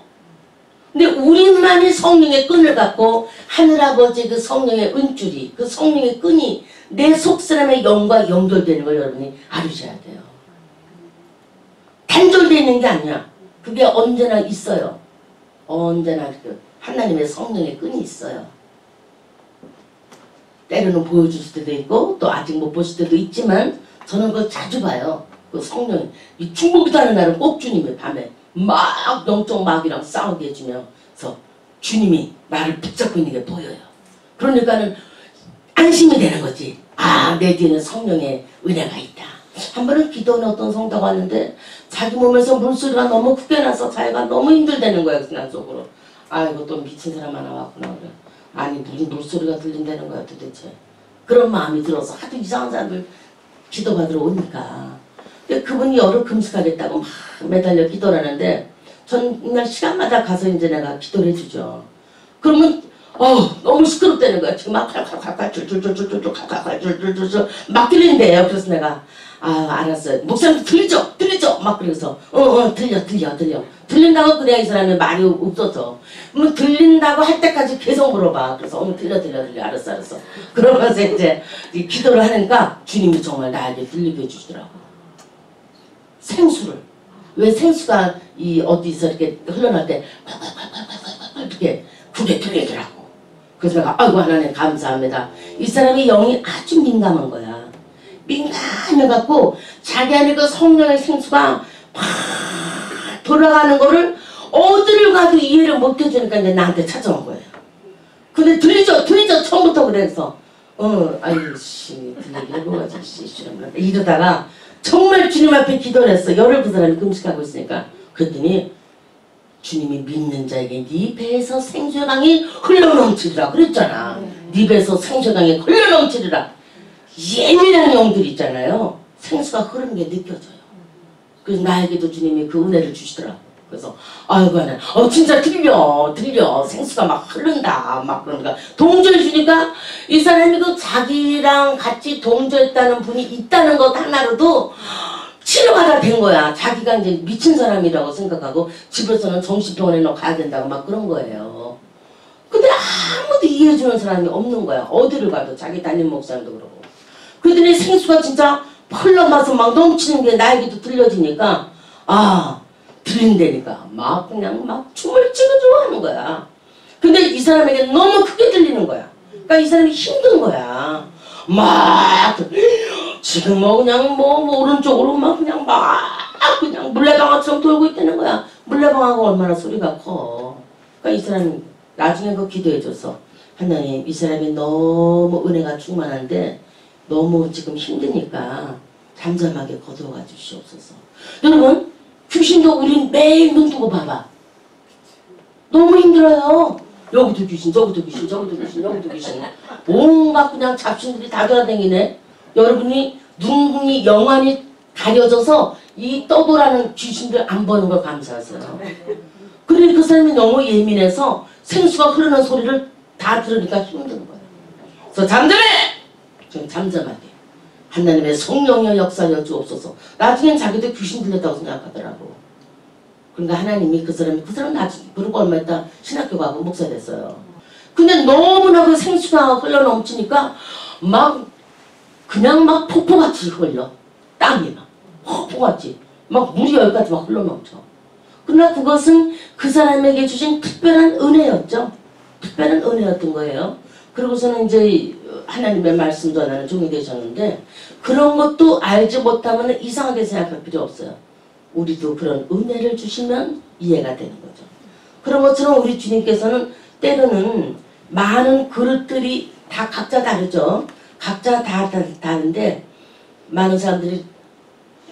근데 우리만이 성령의 끈을 갖고 하늘아버지의 그 성령의 은줄이, 그 성령의 끈이 내 속사람의 영과 연결되는 걸 여러분이 알으셔야 돼요. 단절되어 있는 게 아니야. 그게 언제나 있어요. 언제나 그 하나님의 성령의 끈이 있어요. 때로는 보여줄 때도 있고 또 아직 못 보실 때도 있지만 저는 그거 자주 봐요. 그 성령이 이 중국이도 하는 날은 꼭 주님이 밤에 막 영적 마귀랑 싸우게 해주면서 주님이 나를 붙잡고 있는 게 보여요. 그러니까는 안심이 되는 거지. 아, 내 뒤에는 성령의 은혜가 있다. 한 번은 기도원에 어떤 성도가 왔는데 자기 몸에서 물소리가 너무 크게 나서 자기가 너무 힘들다는 거야. 순간적으로. 아이고 또 미친 사람 하나 왔구나 그래. 아니 무슨 물소리가 들린다는 거야 도대체. 그런 마음이 들어서 하도 이상한 사람들 기도받으러 오니까. 근데 그분이 열흘 금식하겠다고 막 매달려 기도를 하는데 전 그냥 시간마다 가서 이제 내가 기도를 해주죠. 그러면 너무 시끄럽다는 거야. 지금 막 칼칼칼칼 줄줄줄줄줄 칼칼칼 줄줄줄줄 막 들린대요. 그래서 내가 알았어요. 목사님 들리죠? 들리죠? 막 그래서 들려 들린다고 그래야 이 사람이 말이 없어져. 뭐 들린다고 할 때까지 계속 물어봐. 그래서 들려 알았어 그러면서 이제 기도를 하니까 주님이 정말 나에게 들리게 해주시더라고. 생수를. 왜 생수가 어디서 이렇게 흘러날 때 이렇게 그게 들리더라고. 그래서 내가 아이고 하나님 감사합니다. 이 사람이 영이 아주 민감한 거야. 민감해갖고 자기 안에 그 성령의 생수가 막 돌아가는 거를 어디를 가도 이해를 못 해주니까 이제 나한테 찾아온 거예요. 근데 들리죠? 처음부터 그래서 아이씨 들리기를 뭐가지 이러다가 정말 주님 앞에 기도를 했어. 열흘 그 사람이 금식하고 있으니까. 그랬더니 주님이 믿는 자에게 네 배에서 생수의 강이 흘러넘치리라 그랬잖아. 네 배에서 생수의 강이 흘러넘치리라. 예민한 영들 있잖아요. 생수가 흐르는 게 느껴져요. 그래서 나에게도 주님이 그 은혜를 주시더라고. 그래서 아이고 하나 진짜 들려 생수가 막 흐른다 막 그러니까 동조해 주니까 이 사람이 그 자기랑 같이 동조했다는 분이 있다는 것 하나로도 치료가 다 된 거야. 자기가 이제 미친 사람이라고 생각하고 집에서는 정신병원에 가야 된다고 막 그런 거예요. 근데 아무도 이해해주는 사람이 없는 거야. 어디를 가도 자기 담임 목사님도 그러고. 그러더니 생수가 진짜 흘러가서 막 넘치는 게 나에게도 들려지니까 들린다니까 막 그냥 막 춤을 찍어주고 하는 거야. 근데 이 사람에게 너무 크게 들리는 거야. 그러니까 이 사람이 힘든 거야. 막 지금 그냥 오른쪽으로 막 그냥 물레방아처럼 돌고 있다는 거야. 물레방아가 얼마나 소리가 커. 그러니까 이 사람이 나중에 그 기도해줘서 하나님 이 사람이 너무 은혜가 충만한데 너무 지금 힘드니까 잠잠하게 거두어가 주시옵소서. 여러분 귀신도 우린 매일 눈 뜨고 봐봐. 너무 힘들어요. 여기도 귀신 저기도 귀신 온갖 그냥 잡신들이 다 돌아다니네. 여러분이 눈이 영안이 가려져서 이 떠돌아는 귀신들 안 보는 걸 감사하세요. 그러니 그 사람이 너무 예민해서 생수가 흐르는 소리를 다 들으니까 힘든 거예요. 그래서 잠잠해! 좀 잠잠하게. 하나님의 성령의 역사여 주옵소서. 나중엔 자기도 귀신 들렸다고 생각하더라고. 그러니까 하나님이 그 사람 나중에 그러고 얼마 있다 신학교 가고 목사 됐어요. 근데 너무나 그 생수가 흘러 넘치니까 그냥 막 폭포같이 흘러. 땀이 막 폭포같이 막 물이 여기까지 막 흘러 넘쳐. 그러나 그것은 그 사람에게 주신 특별한 은혜였죠. 특별한 은혜였던 거예요. 그러고서는 이제 하나님의 말씀 전하는 종이 되셨는데, 그런 것도 알지 못하면 이상하게 생각할 필요 없어요. 우리도 그런 은혜를 주시면 이해가 되는 거죠. 그런 것처럼 우리 주님께서는 때로는 많은 그릇들이 다 각자 다르죠. 각자 다 다른데 많은 사람들이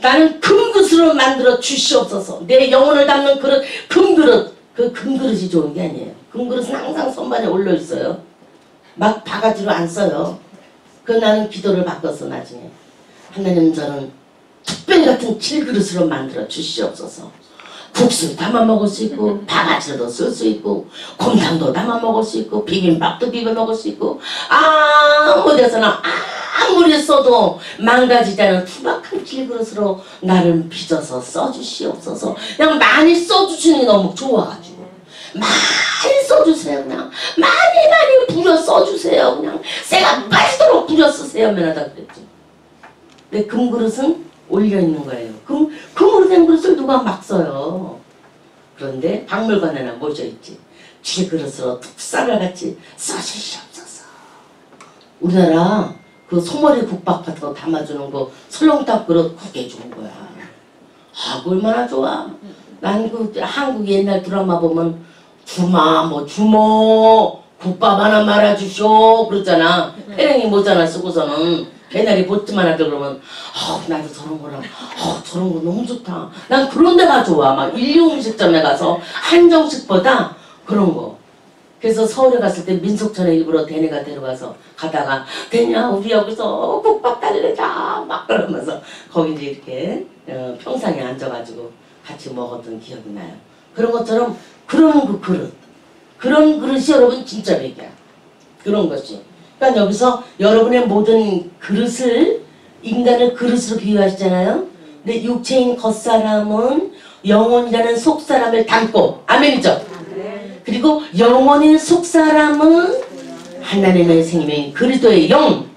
나는 금그릇으로 만들어 주시옵소서. 내 영혼을 담는 그릇, 금그릇. 그 금그릇이 좋은 게 아니에요. 금그릇은 항상 손반에 올려 있어요. 막 바가지로 안 써요. 그 나는 기도를 바꿨어 나중에. 하나님 저는 특별 같은 칠그릇으로 만들어 주시옵소서. 국수 담아 먹을 수 있고 바가지로도 쓸 수 있고 곰탕도 담아 먹을 수 있고 비빔밥도 비벼 먹을 수 있고 아무 데서나 아무리 써도 망가지지 않은 투박한 칠그릇으로 나를 빚어서 써주시옵소서. 그냥 많이 써주시는 게 너무 좋아가지고 많이 써주세요. 그냥 많이 부려 써주세요. 그냥 새가 빠지도록 부려 쓰세요. 면하다 그랬죠. 근데 금그릇은 올려있는 거예요. 금으로 된 그릇을 누가 막 써요. 그런데 박물관에나 모셔있지. 쥐그릇으로 툭쌀을같이 써주시옵소서. 우리나라 그 소머리 국밥 같은 거 담아주는 거 설렁탕 그릇 그게 좋은 거야. 아, 얼마나 좋아. 난 그 한국 옛날 드라마 보면 주모 국밥 하나 말아주쇼 그러잖아. 패랭이 모자나 쓰고서는 개나리 보트만 하자 그러면 나도 저런 거랑 저런 거 너무 좋다. 난 그런 데가 좋아. 막 인류 음식점에 가서 한정식보다 그런 거. 그래서 서울에 갔을 때 민속촌에 일부러 대내가 데려가서 가다가 대냐 우리 여기서 국밥 달래자 막 그러면서 거기 이제 이렇게 평상에 앉아가지고 같이 먹었던 기억이 나요. 그런 것처럼 그런 그릇이 여러분 진짜 백이야. 그런 것이. 그러니까 여기서 여러분의 모든 그릇을 인간을 그릇으로 비유하시잖아요. 근데 육체인 겉사람은 영혼이라는 속사람을 담고 아멘이죠. 그리고 영혼인 속사람은 하나님의 생명인 그리스도의 영,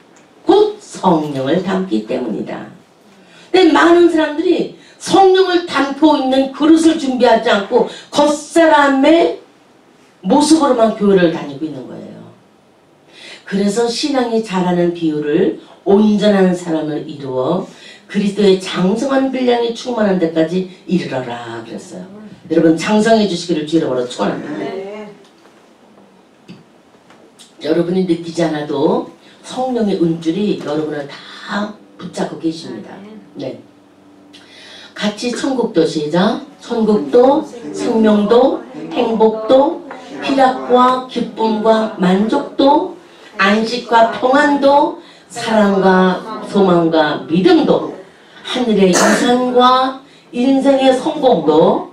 곧 성령을 담기 때문이다. 근데 많은 사람들이 성령을 담고 있는 그릇을 준비하지 않고 겉사람의 모습으로만 교회를 다니고 있는 거예요. 그래서 신앙이 자라는 비율을 온전한 사람을 이루어 그리스도의 장성한 분량이 충만한 데까지 이르러라 그랬어요. 여러분 장성해 주시기를 주 이름으로 축원합니다. 여러분이 느끼지 않아도 성령의 은줄이 여러분을 다 붙잡고 계십니다. 네. 같이 천국도 시작. 천국도, 생명도, 행복도, 희락과 기쁨과 만족도, 안식과 평안도, 사랑과 소망과 믿음도, 하늘의 유산과 인생의 성공도,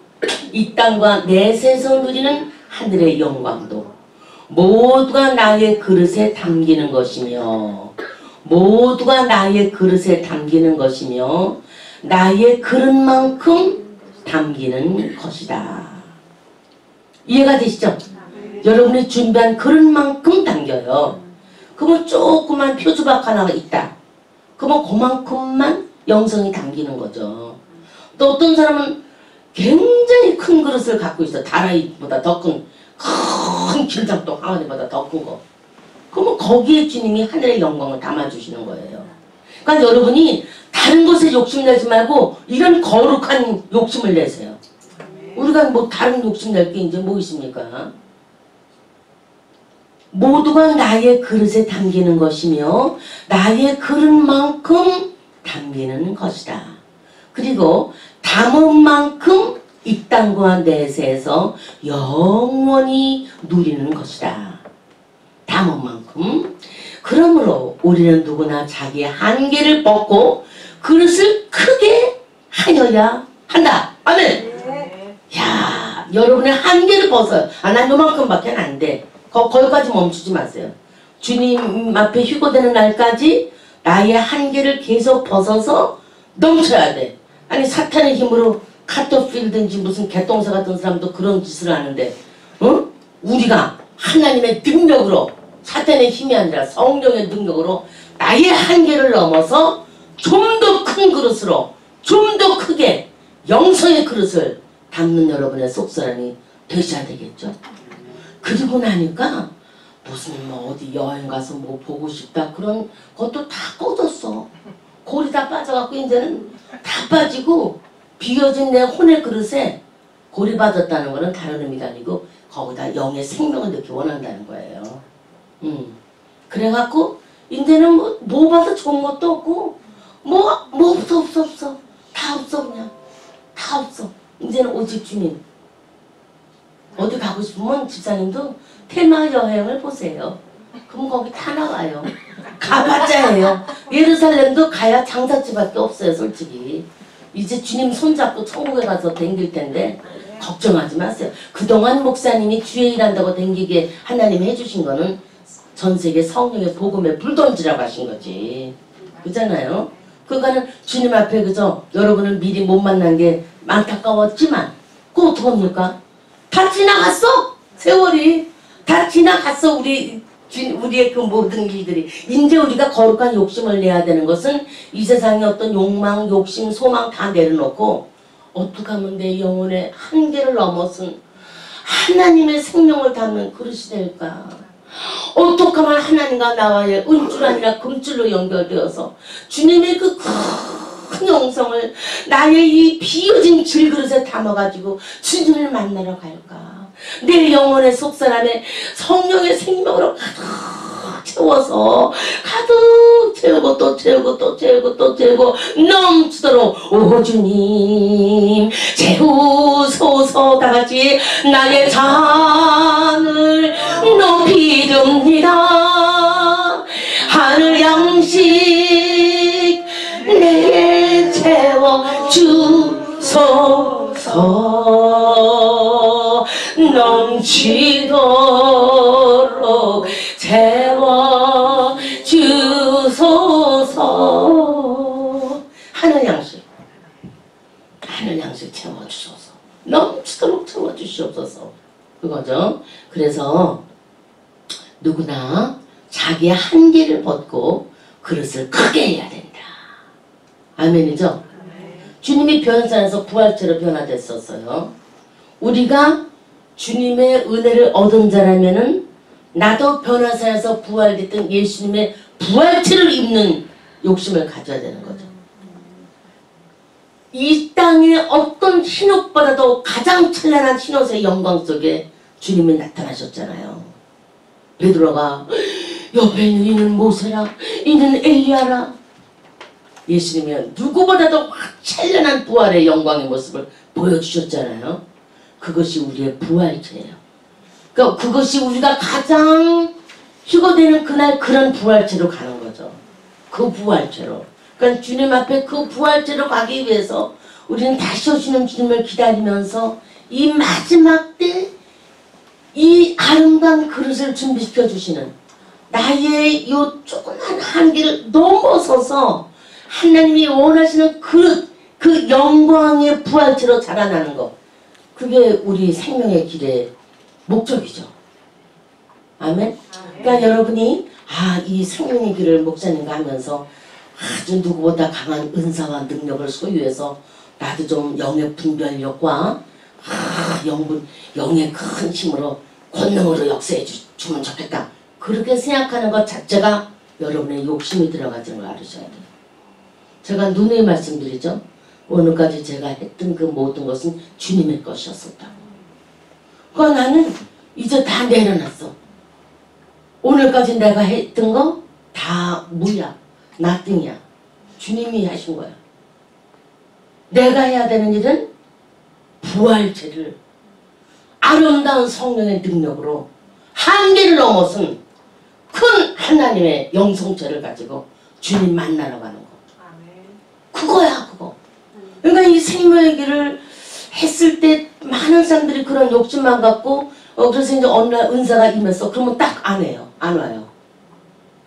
이 땅과 내세에서 누리는 하늘의 영광도 모두가 나의 그릇에 담기는 것이며 모두가 나의 그릇에 담기는 것이며 나의 그릇만큼 담기는 것이다. 이해가 되시죠? 여러분이 준비한 그릇만큼 담겨요. 그러면 조그만 표주박 하나가 있다. 그러면 그만큼만 영성이 담기는 거죠. 또 어떤 사람은 굉장히 큰 그릇을 갖고 있어. 다라이보다 더 큰 김장동 항아리보다 더 큰 거. 그러면 거기에 주님이 하늘의 영광을 담아주시는 거예요. 그러니까 여러분이 다른 것에 욕심내지 말고 이런 거룩한 욕심을 내세요. 우리가 뭐 다른 욕심낼 게 이제 뭐 있습니까? 모두가 나의 그릇에 담기는 것이며 나의 그릇만큼 담기는 것이다. 그리고 담은 만큼 이 땅과 내세에서 영원히 누리는 것이다. 담은 만큼. 그러므로 우리는 누구나 자기의 한계를 벗고 그릇을 크게 하여야 한다. 아멘. 야, 여러분의 한계를 벗어요. 난 요만큼밖에 안 돼. 거기까지 멈추지 마세요. 주님 앞에 휴거되는 날까지 나의 한계를 계속 벗어서 넘쳐야 돼. 아니 사탄의 힘으로 카터필든지 무슨 개똥사 같은 사람도 그런 짓을 하는데 우리가 하나님의 능력으로 사탄의 힘이 아니라 성령의 능력으로 나의 한계를 넘어서 좀 더 큰 그릇으로 좀 더 크게 영성의 그릇을 담는 여러분의 속사람이 되셔야 되겠죠. 그리고 나니까 무슨 뭐 어디 여행 가서 뭐 보고 싶다 그런 것도 다 꺼졌어. 골이 다 빠져갖고 이제는 다 빠지고 비어진 내 혼의 그릇에 골이 빠졌다는 거는 다른 의미가 아니고 거기다 영의 생명을 넣기 원한다는 거예요. 그래갖고 이제는 뭐 봐도 좋은 것도 없고 뭐 없어 다 없어 그냥 다 없어. 이제는 오직 주님. 어디 가고 싶으면 집사님도 테마 여행을 보세요. 그럼 거기 다 나와요. 가봤자 해요. 예루살렘도 가야 장사집밖에 없어요 솔직히. 이제 주님 손잡고 천국에 가서 댕길 텐데 걱정하지 마세요. 그동안 목사님이 주의 일한다고 댕기게 하나님이 해주신 거는 전세계 성령의 복음에 불 던지라고 하신 거지. 그잖아요. 그거는 주님 앞에 그저 여러분을 미리 못 만난 게 안타까웠지만 그거 어떡합니까? 다 지나갔어. 세월이 다 지나갔어. 우리의 그 모든 일들이. 이제 우리가 거룩한 욕심을 내야 되는 것은 이 세상의 어떤 욕망, 욕심, 소망 다 내려놓고 어떻게 하면 내 영혼의 한계를 넘어선 하나님의 생명을 담는 그릇이 될까? 어떻게 하면 하나님과 나와의 은줄 아니라 금줄로 연결되어서 주님의 그 큰 영성을 나의 이 비어진 질그릇에 담아가지고 주님을 만나러 갈까? 내 영혼의 속사람에 성령의 생명으로 가득 채워서 가득 채우고 또 채우고 또 채우고 또 채우고 넘치도록 오 주님 채우소서. 다같이 나의 잔을 높이 듭니다. 하늘 양식 내게 채워주소서. 넘치도록 채워주소서. 하늘 양식 채워주소서. 넘치도록 채워주시옵소서. 그거죠. 그래서 누구나 자기의 한계를 벗고 그릇을 크게 해야 된다. 아멘이죠? 주님이 변산에서 부활체로 변화됐었어요. 우리가 주님의 은혜를 얻은 자라면은 나도 변화사에서 부활됐던 예수님의 부활체를 입는 욕심을 가져야 되는 거죠. 이 땅의 어떤 흰옷보다도 가장 찬란한 흰옷의 영광 속에 주님이 나타나셨잖아요. 베드로가 옆에 있는 이는 모세라, 이는 엘리야라. 예수님은 누구보다도 찬란한 부활의 영광의 모습을 보여주셨잖아요. 그것이 우리의 부활체예요. 그러니까 그것이 우리가 가장 휴거되는 그날 그런 부활체로 가는 거죠. 그 부활체로. 그러니까 주님 앞에 그 부활체로 가기 위해서 우리는 다시 오시는 주님을 기다리면서 이 마지막 때 이 아름다운 그릇을 준비시켜 주시는 나의 요 조그만 한계를 넘어서서 하나님이 원하시는 그 영광의 부활체로 자라나는 것. 그게 우리 생명의 길의 목적이죠. 아멘? 그러니까 여러분이 이 생명의 길을 목사님과 하면서 아주 누구보다 강한 은사와 능력을 소유해서 나도 좀 영의 분별력과 영의 큰 힘으로 권능으로 역사해 주면 좋겠다. 그렇게 생각하는 것 자체가 여러분의 욕심이 들어가지는 걸 알으셔야 돼요. 제가 누누이 말씀드리죠. 오늘까지 제가 했던 그 모든 것은 주님의 것이었었다고. 그러니까 나는 이제 다 내려놨어. 오늘까지 내가 했던 거 다 무야, nothing이야. 주님이 하신 거야. 내가 해야 되는 일은 부활체를 아름다운 성령의 능력으로 한계를 넘어선 큰 하나님의 영성체를 가지고 주님 만나러 가는 거. 그거야 그거. 그러니까 이 생명의 길을 했을 때 많은 사람들이 그런 욕심만 갖고 그래서 이제 어느 날 은사가 임했어. 그러면 딱 안 해요. 안 와요.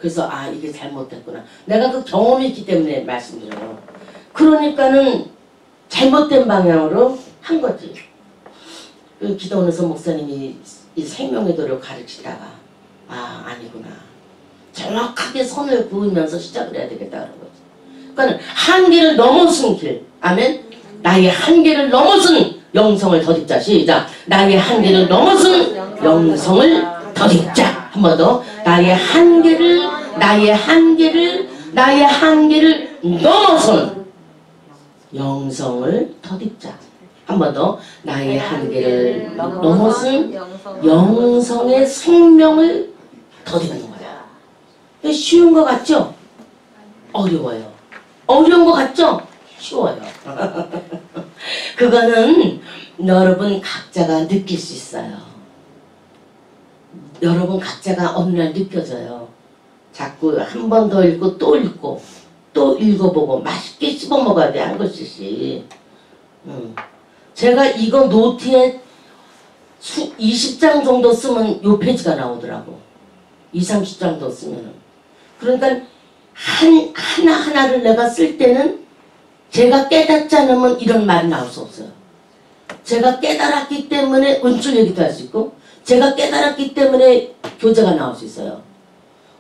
그래서 아 이게 잘못됐구나. 내가 그 경험이 있기 때문에 말씀드려요. 그러니까는 잘못된 방향으로 한 거지. 그 기도원에서 목사님이 이 생명의 도를 가르치다가 아 아니구나. 정확하게 선을 그으면서 시작을 해야 되겠다 그런 거지. 그러니까 한계를 넘어선 길. 아멘. 나의 한계를 넘어선 영성을 덧입자. 시작. 나의 한계를 넘어선 영성을 덧입자. 한 번 더. 나의 한계를 넘어선 영성을 덧입자. 한 번 더. 나의 한계를 넘어선 영성의 생명을 덧입는 거야. 쉬운 거 같죠? 어려워요. 어려운 거 같죠? 쉬워요. 그거는 여러분 각자가 느낄 수 있어요. 여러분 각자가 어느 날 느껴져요. 자꾸 한 번 더 읽고 또 읽고 또 읽어보고 맛있게 씹어 먹어야 돼. 한 글씨씩. 제가 이거 노트에 20장 정도 쓰면 요 페이지가 나오더라고. 30장 더 쓰면은. 그러니까 하나하나를 내가 쓸 때는 제가 깨닫지 않으면 이런 말이 나올 수 없어요. 제가 깨달았기 때문에 은줄 얘기도 할 수 있고 제가 깨달았기 때문에 교재가 나올 수 있어요.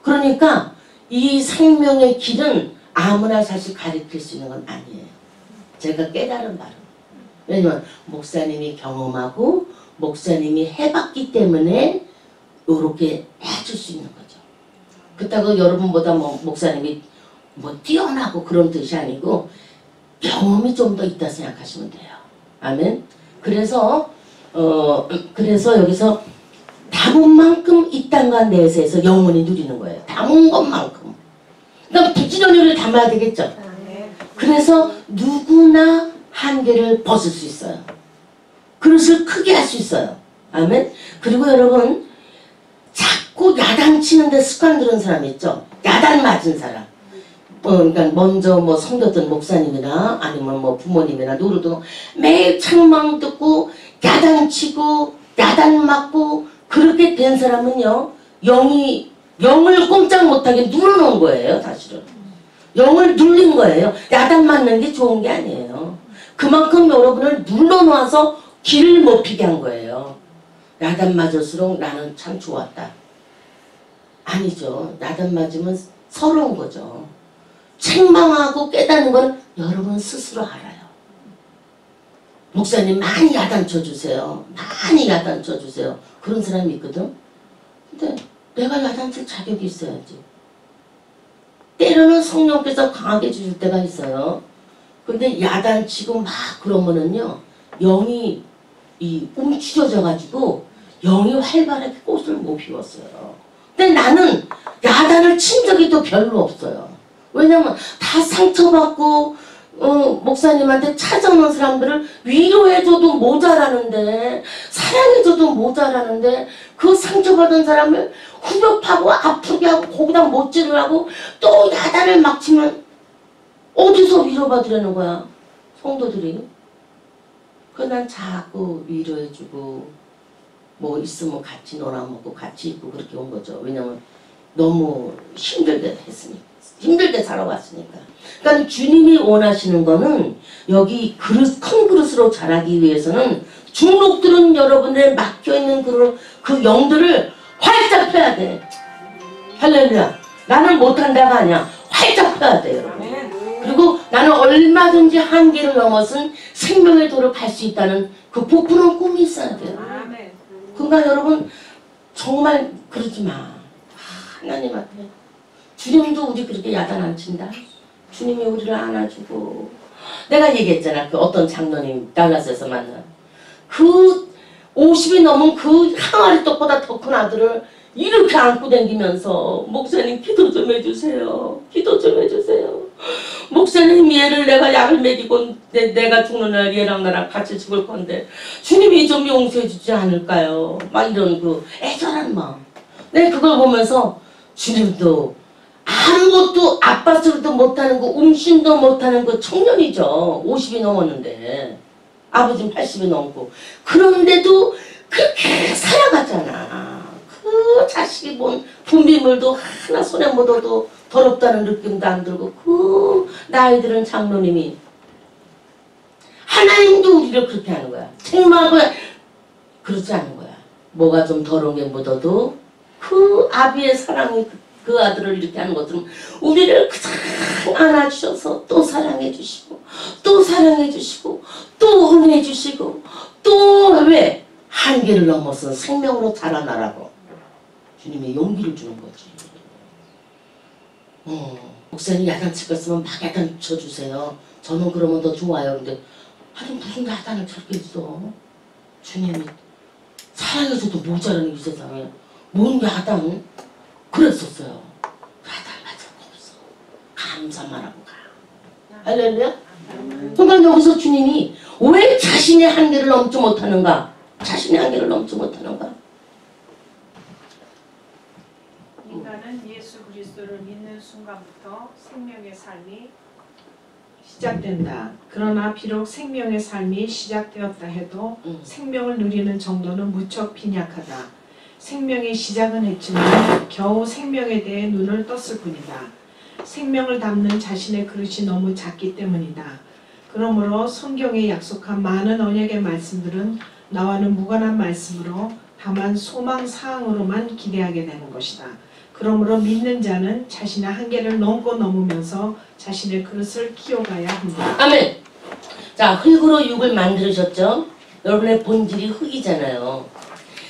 그러니까 이 생명의 길은 아무나 사실 가르칠 수 있는 건 아니에요. 제가 깨달은 바로. 왜냐면 목사님이 경험하고 목사님이 해봤기 때문에 요렇게 해줄 수 있는 거죠. 그렇다고 여러분보다 목사님이 뛰어나고 그런 뜻이 아니고 경험이 좀 더 있다 생각하시면 돼요. 아멘. 그래서 여기서 담은 만큼 이 땅과 내세에서 영원히 누리는 거예요. 담은 것만큼. 그러니까 부지런히를 담아야 되겠죠. 그래서 누구나 한계를 벗을 수 있어요. 그릇을 크게 할 수 있어요. 아멘. 그리고 여러분 자꾸 야단치는데 습관 들은 사람 있죠. 야단 맞은 사람. 그러니까 먼저 성도든 목사님이나 아니면 부모님이나 누구도 매일 책망 듣고 야단치고 야단 맞고 그렇게 된 사람은요 영을 꼼짝 못하게 눌러놓은 거예요. 사실은 영을 눌린 거예요. 야단 맞는 게 좋은 게 아니에요. 그만큼 여러분을 눌러놓아서 길을 못 피게 한 거예요. 야단 맞을수록 나는 참 좋았다. 아니죠. 야단 맞으면 서러운 거죠. 책망하고 깨닫는 건 여러분 스스로 알아요. 목사님 많이 야단 쳐주세요. 많이 야단 쳐주세요. 그런 사람이 있거든. 근데 내가 야단 칠 자격이 있어야지. 때로는 성령께서 강하게 주실 때가 있어요. 근데 야단 치고 막 그러면은요 영이 움츠려져 가지고 영이 활발하게 꽃을 못 피웠어요. 근데 나는 야단을 친 적이 또 별로 없어요. 왜냐면 다 상처받고 목사님한테 찾아오는 사람들을 위로해줘도 모자라는데 사랑해줘도 모자라는데 그 상처받은 사람을 후벼파고 아프게 하고 거기다 못질을 하고 또 야단을 막 치면 어디서 위로받으려는 거야 성도들이. 그래서 난 자꾸 위로해주고 있으면 같이 놀아먹고 같이 있고 그렇게 온 거죠. 왜냐면 너무 힘들게 했으니까. 힘들게 살아왔으니까. 그러니까 주님이 원하시는 거는 여기 큰 그릇으로 자라기 위해서는 중록들은 여러분의 막혀있는 그 영들을 활짝 펴야 돼. 할렐루야. 나는 못한다가 아니야. 활짝 펴야 돼요. 그리고 나는 얼마든지 한계를 넘어선 생명의 도를 갈 수 있다는 그 부풀은 꿈이 있어야 돼요. 그러니까 여러분 정말 그러지 마. 하나님한테. 주님도 우리 그렇게 야단 안 친다. 주님이 우리를 안아주고. 내가 얘기했잖아. 그 어떤 장로님 달라스에서 만난. 그 50이 넘은 그 항아리 떡보다 더 큰 아들을 이렇게 안고 다니면서 목사님 기도 좀 해주세요. 기도 좀 해주세요. 목사님 얘를 내가 약을 먹이고 내가 죽는 날 얘랑 나랑 같이 죽을 건데 주님이 좀 용서해 주지 않을까요? 막 이런 그 애절한 마음. 내가 그걸 보면서 주님도 아무것도 아빠스러도 못하는 거 음신도 못하는 그 청년이죠. 50이 넘었는데 아버지는 80이 넘고 그런데도 그렇게 살아가잖아. 그 자식이 본 분비물도 하나 손에 묻어도 더럽다는 느낌도 안 들고 그 나이 들은 장로님이 하나님도 우리를 그렇게 하는 거야. 책망하고 그러지 않은 거야. 뭐가 좀 더러운 게 묻어도 그 아비의 사랑이 그 아들을 이렇게 하는 것처럼 우리를 그냥 안아주셔서 또 사랑해 주시고 또 사랑해 주시고 또 은혜 주시고 또 왜? 한계를 넘어서 생명으로 자라나라고 주님이 용기를 주는 거지. 목사님 야단칠 거 있으면 막 야단 쳐주세요. 저는 그러면 더 좋아요. 근데 하긴 무슨 야단을 쳤겠어. 주님이 사랑해줘도 모자라는 이 세상에 뭔 야단 그랬었어요. 야단 맞을 거 없어. 감사만 하고 가. 할렐루야? 그러니까 여기서 주님이 왜 자신의 한계를 넘지 못하는가? 자신의 한계를 넘지 못하는가? 인간은 예수 그리스도를 믿는 순간부터 생명의 삶이 시작된다. 그러나 비록 생명의 삶이 시작되었다 해도 생명을 누리는 정도는 무척 빈약하다. 생명의 시작은 했지만 겨우 생명에 대해 눈을 떴을 뿐이다. 생명을 담는 자신의 그릇이 너무 작기 때문이다. 그러므로 성경에 약속한 많은 언약의 말씀들은 나와는 무관한 말씀으로 다만 소망사항으로만 기대하게 되는 것이다. 그러므로 믿는 자는 자신의 한계를 넘고 넘으면서 자신의 그릇을 키워가야 한다. 아멘. 자, 흙으로 육을 만드셨죠? 여러분의 본질이 흙이잖아요.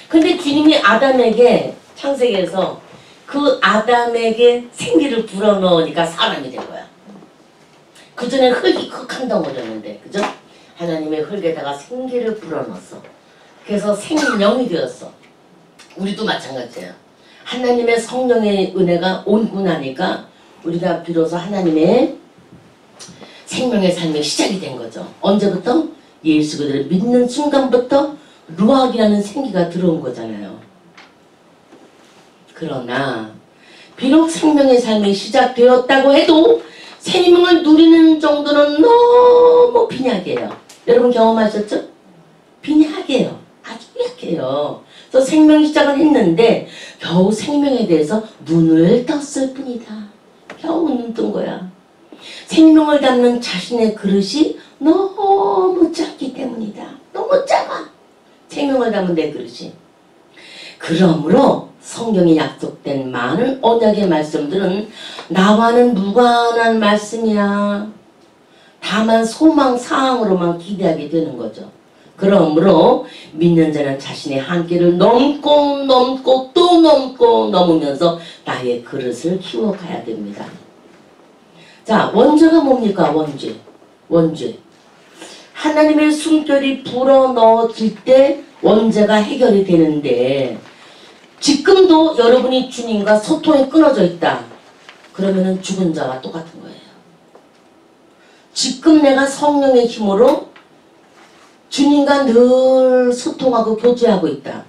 근데 주님이 아담에게 창세기에서 그 아담에게 생기를 불어넣으니까 사람이 된 거야. 그 전에 흙이 흙 한 덩어리였는데, 그죠? 하나님의 흙에다가 생기를 불어넣었어. 그래서 생명이 되었어. 우리도 마찬가지예요. 하나님의 성령의 은혜가 온고 나니까 우리가 비로소 하나님의 생명의 삶의 시작이 된 거죠. 언제부터? 예수 그리스도를 믿는 순간부터 루악이라는 생기가 들어온 거잖아요. 그러나 비록 생명의 삶이 시작되었다고 해도 생명을 누리는 정도는 너무 빈약해요. 여러분 경험하셨죠? 빈약해요. 아주 약해요. 그래서 생명 시작을 했는데 겨우 생명에 대해서 눈을 떴을 뿐이다. 겨우 눈 뜬 거야. 생명을 담는 자신의 그릇이 너무 작기 때문이다. 너무 작아. 생명을 담은 내 그릇이. 그러므로 성경에 약속된 많은 언약의 말씀들은 나와는 무관한 말씀이야. 다만 소망사항으로만 기대하게 되는 거죠. 그러므로 믿는 자는 자신의 한계를 넘고 또 넘으면서 나의 그릇을 키워가야 됩니다. 자, 원죄가 뭡니까? 원죄. 하나님의 숨결이 불어넣어질 때 원죄가 해결이 되는데 지금도 여러분이 주님과 소통이 끊어져 있다. 그러면은 죽은 자와 똑같은 거예요. 지금 내가 성령의 힘으로 주님과 늘 소통하고 교제하고 있다.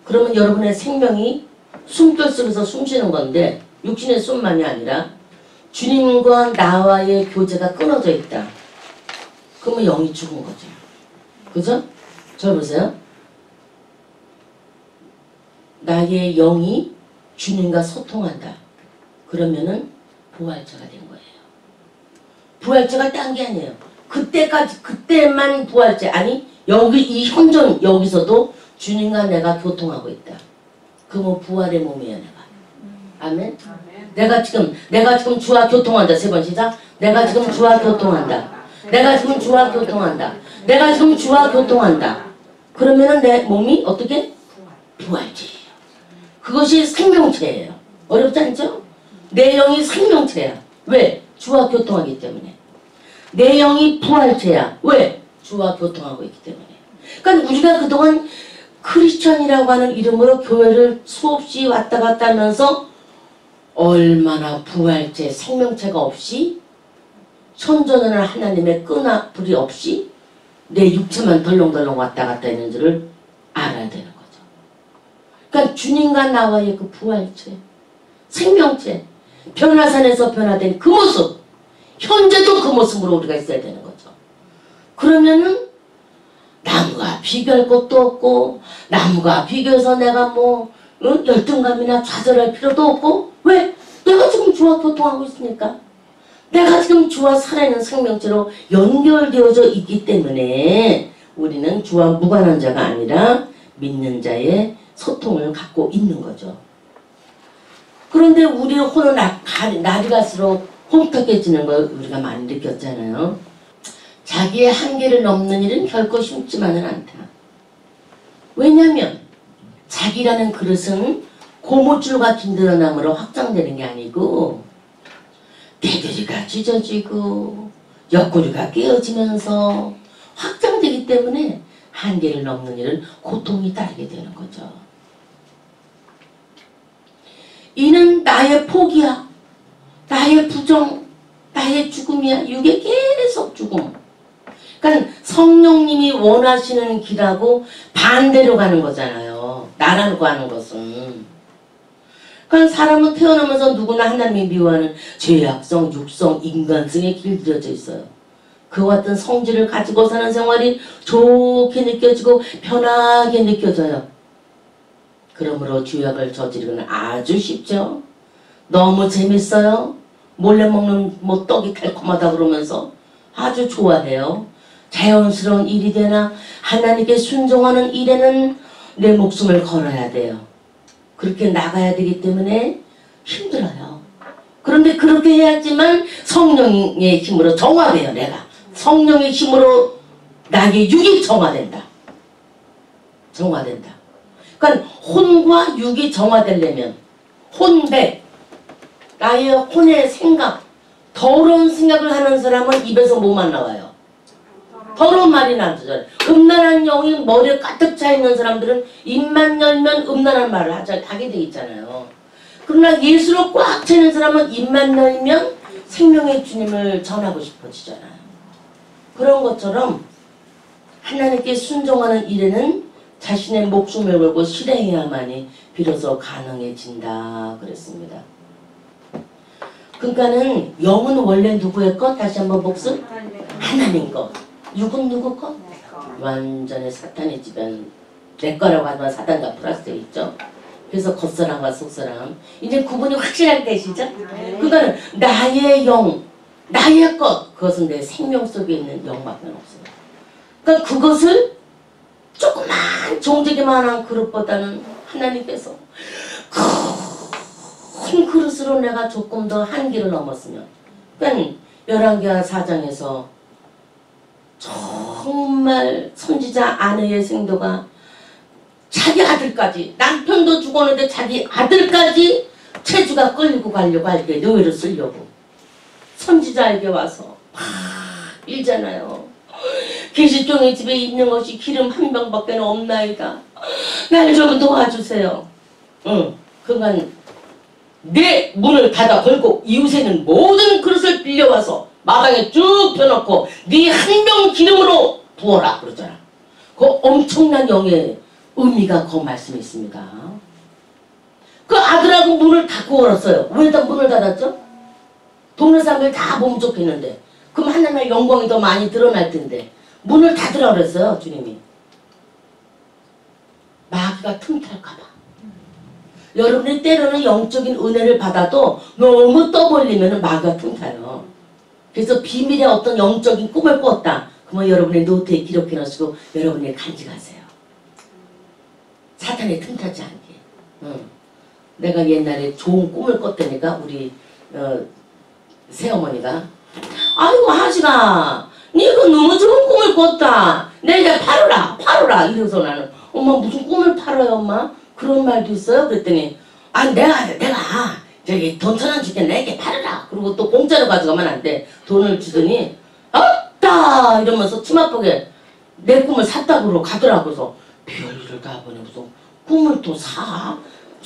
그러면 여러분의 생명이 숨결 속에서 숨쉬는 건데 육신의 숨만이 아니라 주님과 나와의 교제가 끊어져 있다. 그러면 영이 죽은 거죠. 그죠? 저 보세요. 나의 영이 주님과 소통한다. 그러면은 부활체가 된 거예요. 부활체가 딴 게 아니에요. 그때만 부활체. 아니, 여기 이 현존 여기서도 주님과 내가 교통하고 있다. 그러면 부활의 몸이에요, 내가. 아멘. 내가 지금 주와 교통한다. 세 번 시작. 내가 지금 주와 교통한다. 내가 지금 주와 교통한다. 내가 지금 주와 교통한다. 그러면은 내 몸이 어떻게? 부활체예요. 그것이 생명체예요. 어렵지 않죠? 내 영이 생명체야. 왜? 주와 교통하기 때문에. 내 영이 부활체야. 왜? 주와 교통하고 있기 때문에. 그러니까 우리가 그동안 크리스천이라고 하는 이름으로 교회를 수없이 왔다 갔다 하면서 얼마나 부활체, 생명체가 없이 천전하는 하나님의 끈아불이 없이 내 육체만 덜렁덜렁 왔다 갔다 했는지를 알아야 되는 거죠. 그러니까 주님과 나와의 그 부활체, 생명체, 변화산에서 변화된 그 모습, 현재도 그 모습으로 우리가 있어야 되는 거죠. 그러면은 나무가 비교할 것도 없고 나무가 비교해서 내가 뭐 열등감이나 좌절할 필요도 없고 왜? 내가 지금 주와 교통하고 있으니까. 내가 지금 주와 살아있는 생명체로 연결되어져 있기 때문에 우리는 주와 무관한 자가 아니라 믿는 자의 소통을 갖고 있는 거죠. 그런데 우리의 혼은 날이 갈수록 혼탁해지는 걸 우리가 많이 느꼈잖아요. 자기의 한계를 넘는 일은 결코 쉽지만은 않다. 왜냐하면 자기라는 그릇은 고무줄 같은 드러남으로 확장되는 게 아니고 테두리가 찢어지고 옆구리가 깨어지면서 확장되기 때문에 한계를 넘는 일은 고통이 따르게 되는 거죠. 이는 나의 포기야, 나의 부정, 나의 죽음이야. 육의 계속 죽음. 그러니까 성령님이 원하시는 길하고 반대로 가는 거잖아요. 나라고 하는 것은. 그러니까 사람은 태어나면서 누구나 하나님이 미워하는 죄악성, 육성, 인간성에 길들여져 있어요. 그와 같은 성질을 가지고 사는 생활이 좋게 느껴지고 편하게 느껴져요. 그러므로 죄악을 저지르기는 아주 쉽죠. 너무 재밌어요. 몰래 먹는 뭐 떡이 달콤하다 그러면서 아주 좋아해요. 자연스러운 일이 되나 하나님께 순종하는 일에는 내 목숨을 걸어야 돼요. 그렇게 나가야 되기 때문에 힘들어요. 그런데 그렇게 해야지만 성령의 힘으로 정화돼요. 내가 성령의 힘으로 나의 육이 정화된다. 정화된다. 그러니까 혼과 육이 정화되려면 혼백, 나의 혼의 생각, 더러운 생각을 하는 사람은 입에서 뭐만 나와요? 더러운 말이 나죠. 음란한 영이 머리에 가득 차 있는 사람들은 입만 열면 음란한 말을 하게 돼 있잖아요. 그러나 예수로 꽉 차 있는 사람은 입만 열면 생명의 주님을 전하고 싶어지잖아요. 그런 것처럼 하나님께 순종하는 일에는 자신의 목숨을 걸고 실행해야만이 비로소 가능해진다 그랬습니다. 그러니까는 영은 원래 누구의 것? 다시 한번 복습? 하나님 것. 육은 누구 것? 완전히 사탄의 집엔 내 거라고 하지만 사탄과 플러스되어 있죠. 그래서 겉사람과 속사람 이제 구분이 확실하게 되시죠? 그러니까 나의 영, 나의 것, 그것은 내 생명 속에 있는 영밖에 없어요. 그러니까 그것을 조그만 종지기만한 그릇보다는 하나님께서 큰 그릇으로 내가 조금 더 한계를 넘었으면, 그러니까 열왕기하 4장에서 정말 선지자 아내의 생도가 자기 아들까지, 남편도 죽었는데 자기 아들까지 체주가 끌고 가려고 할 때 노예로 쓰려고 선지자에게 와서 막 일잖아요. 계시종의 집에 있는 것이 기름 한 병밖에 없나이다. 날 좀 도와주세요. 그간 내 문을 닫아 걸고 이웃에는 모든 그릇을 빌려와서 마당에 쭉 펴놓고 네 한 병 기름으로 부어라 그러잖아. 그 엄청난 영의 의미가 그 말씀에 있습니다. 그 아들하고 문을 닫고 걸었어요. 왜 다 문을 닫았죠? 동네 사람들 다 보면 좋겠는데 그럼 하나님의 영광이 더 많이 드러날 텐데 문을 닫으라 그랬어요. 주님이. 마귀가 틈탈까봐. 여러분이 때로는 영적인 은혜를 받아도 너무 떠벌리면 마귀가 틈타요. 그래서 비밀의 어떤 영적인 꿈을 꿨다. 그러면 여러분의 노트에 기록해 놓으시고 여러분이 간직하세요. 사탄에 틈타지 않게. 내가 옛날에 좋은 꿈을 꿨다니까 우리 새어머니가 아이고 하시가 니가 너무 좋은 꿈을 꿨다. 내가 팔어라 이래서 나는 엄마 무슨 꿈을 팔아요 엄마? 그런 말도 있어요? 그랬더니 내가 저기 돈 1,000원 줄게 내게 팔아라. 그리고 또 공짜로 가져가면 안 돼. 돈을 주더니 없다 이러면서 치맛보게 내 꿈을 샀다고 그러고 가더라고. 그래서 별일을 다 보니 무슨 꿈을 또 사?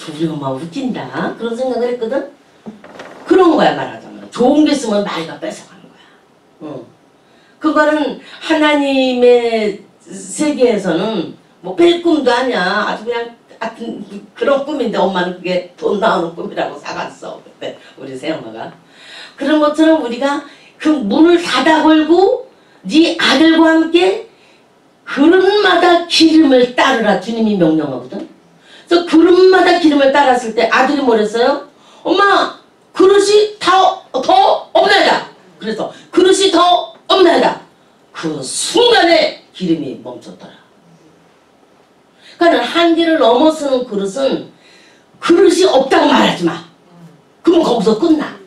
우리 엄마 웃긴다. 그런 생각을 했거든. 그런 거야 말하자면. 좋은 게 있으면 마귀가 뺏어가는 거야. 그거는 하나님의 세계에서는 뭐 뺄 꿈도 아니야. 아주 그냥 그런 꿈인데 엄마는 그게 돈 나오는 꿈이라고 사갔어. 그때 우리 새엄마가. 그런 것처럼 우리가 그 문을 닫아 걸고 네 아들과 함께 그릇마다 기름을 따르라 주님이 명령하거든. 또 그릇마다 기름을 따랐을 때 아들이 뭐랬어요? 엄마 그릇이 더 없나이다. 그래서 그릇이 더 없나이다. 그 순간에 기름이 멈췄더라. 그러니까 한계를 넘어서는 그릇은 그릇이 없다고 말하지 마. 그러면 거기서 끝나.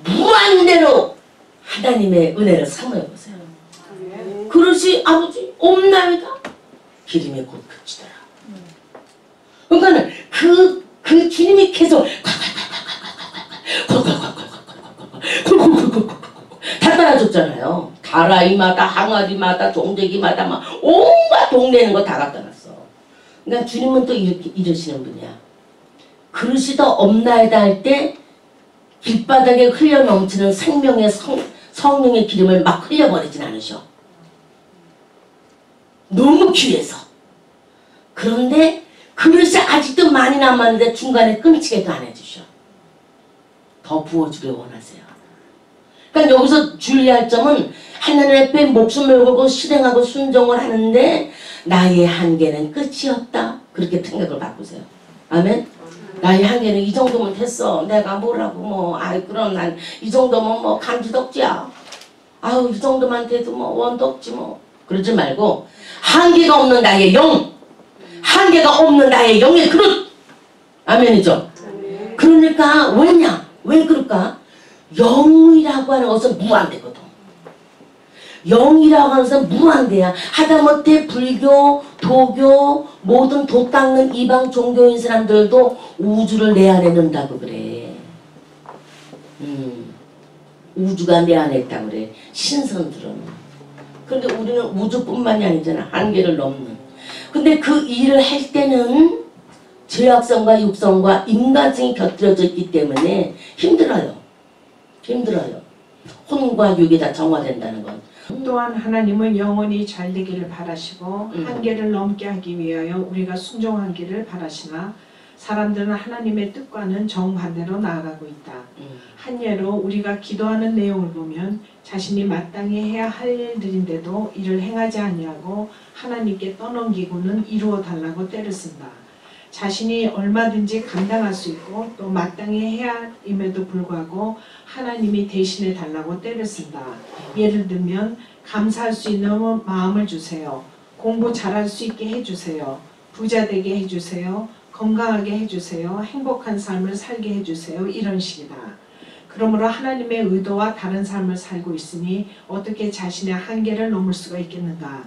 무한대로 하나님의 은혜를 사모해보세요. 그릇이 아버지 없나이다. 기름이 곧 그치더라. 그러니까 그 기름이 계속 다 따라줬잖아요. 다라이마다 항아리마다 종대기마다 막 온갖 동네는 거 다 갖다 놨어. 그러니까 주님은 또 이렇게 이러시는 분이야. 그릇이 더 없나이다 할 때 길바닥에 흘러 넘치는 생명의 성령의 기름을 막 흘려버리진 않으셔. 너무 귀해서. 그런데 그릇이 아직도 많이 남았는데 중간에 끊치게도 안 해주셔. 더 부어주길 원하세요. 그러니까 여기서 주의할 점은 하나님 앞에 목숨을 걸고 실행하고 순종을 하는데 나의 한계는 끝이 없다. 그렇게 생각을 바꾸세요. 아멘? 나의 한계는 이 정도면 됐어. 내가 뭐라고 뭐 아이 그럼 난 이 정도면 뭐 간지덕지야. 아우 이 정도만 돼도 뭐 원덕지 뭐. 그러지 말고 한계가 없는 나의 영, 한계가 없는 나의 영의 그릇. 아멘이죠? 그러니까 왜냐? 왜 그럴까? 영이라고 하는 것은 무한대거든. 영이라고 하는 것은 무한대야. 하다못해 불교, 도교, 모든 도 닦는 이방 종교인 사람들도 우주를 내 안에 넣는다고 그래. 우주가 내 안에 있다고 그래. 신선들은. 그런데 우리는 우주뿐만이 아니잖아. 한계를 넘는. 근데 그 일을 할 때는 죄악성과 육성과 인간성이 곁들여져 있기 때문에 힘들어요. 힘들어요. 혼과 육이 다 정화된다는 건. 또한 하나님은 영원히 잘 되기를 바라시고 한계를 넘게 하기 위하여 우리가 순종하기를 바라시나 사람들은 하나님의 뜻과는 정반대로 나아가고 있다. 한 예로 우리가 기도하는 내용을 보면 자신이 마땅히 해야 할 일들인데도 이를 행하지 아니하고 하나님께 떠넘기고는 이루어 달라고 때를 쓴다. 자신이 얼마든지 감당할 수 있고 또 마땅히 해야 임에도 불구하고 하나님이 대신해 달라고 때를 쓴다. 예를 들면 감사할 수 있는 마음을 주세요. 공부 잘할 수 있게 해주세요. 부자 되게 해주세요. 건강하게 해주세요. 행복한 삶을 살게 해주세요. 이런 식이다. 그러므로 하나님의 의도와 다른 삶을 살고 있으니 어떻게 자신의 한계를 넘을 수가 있겠는가?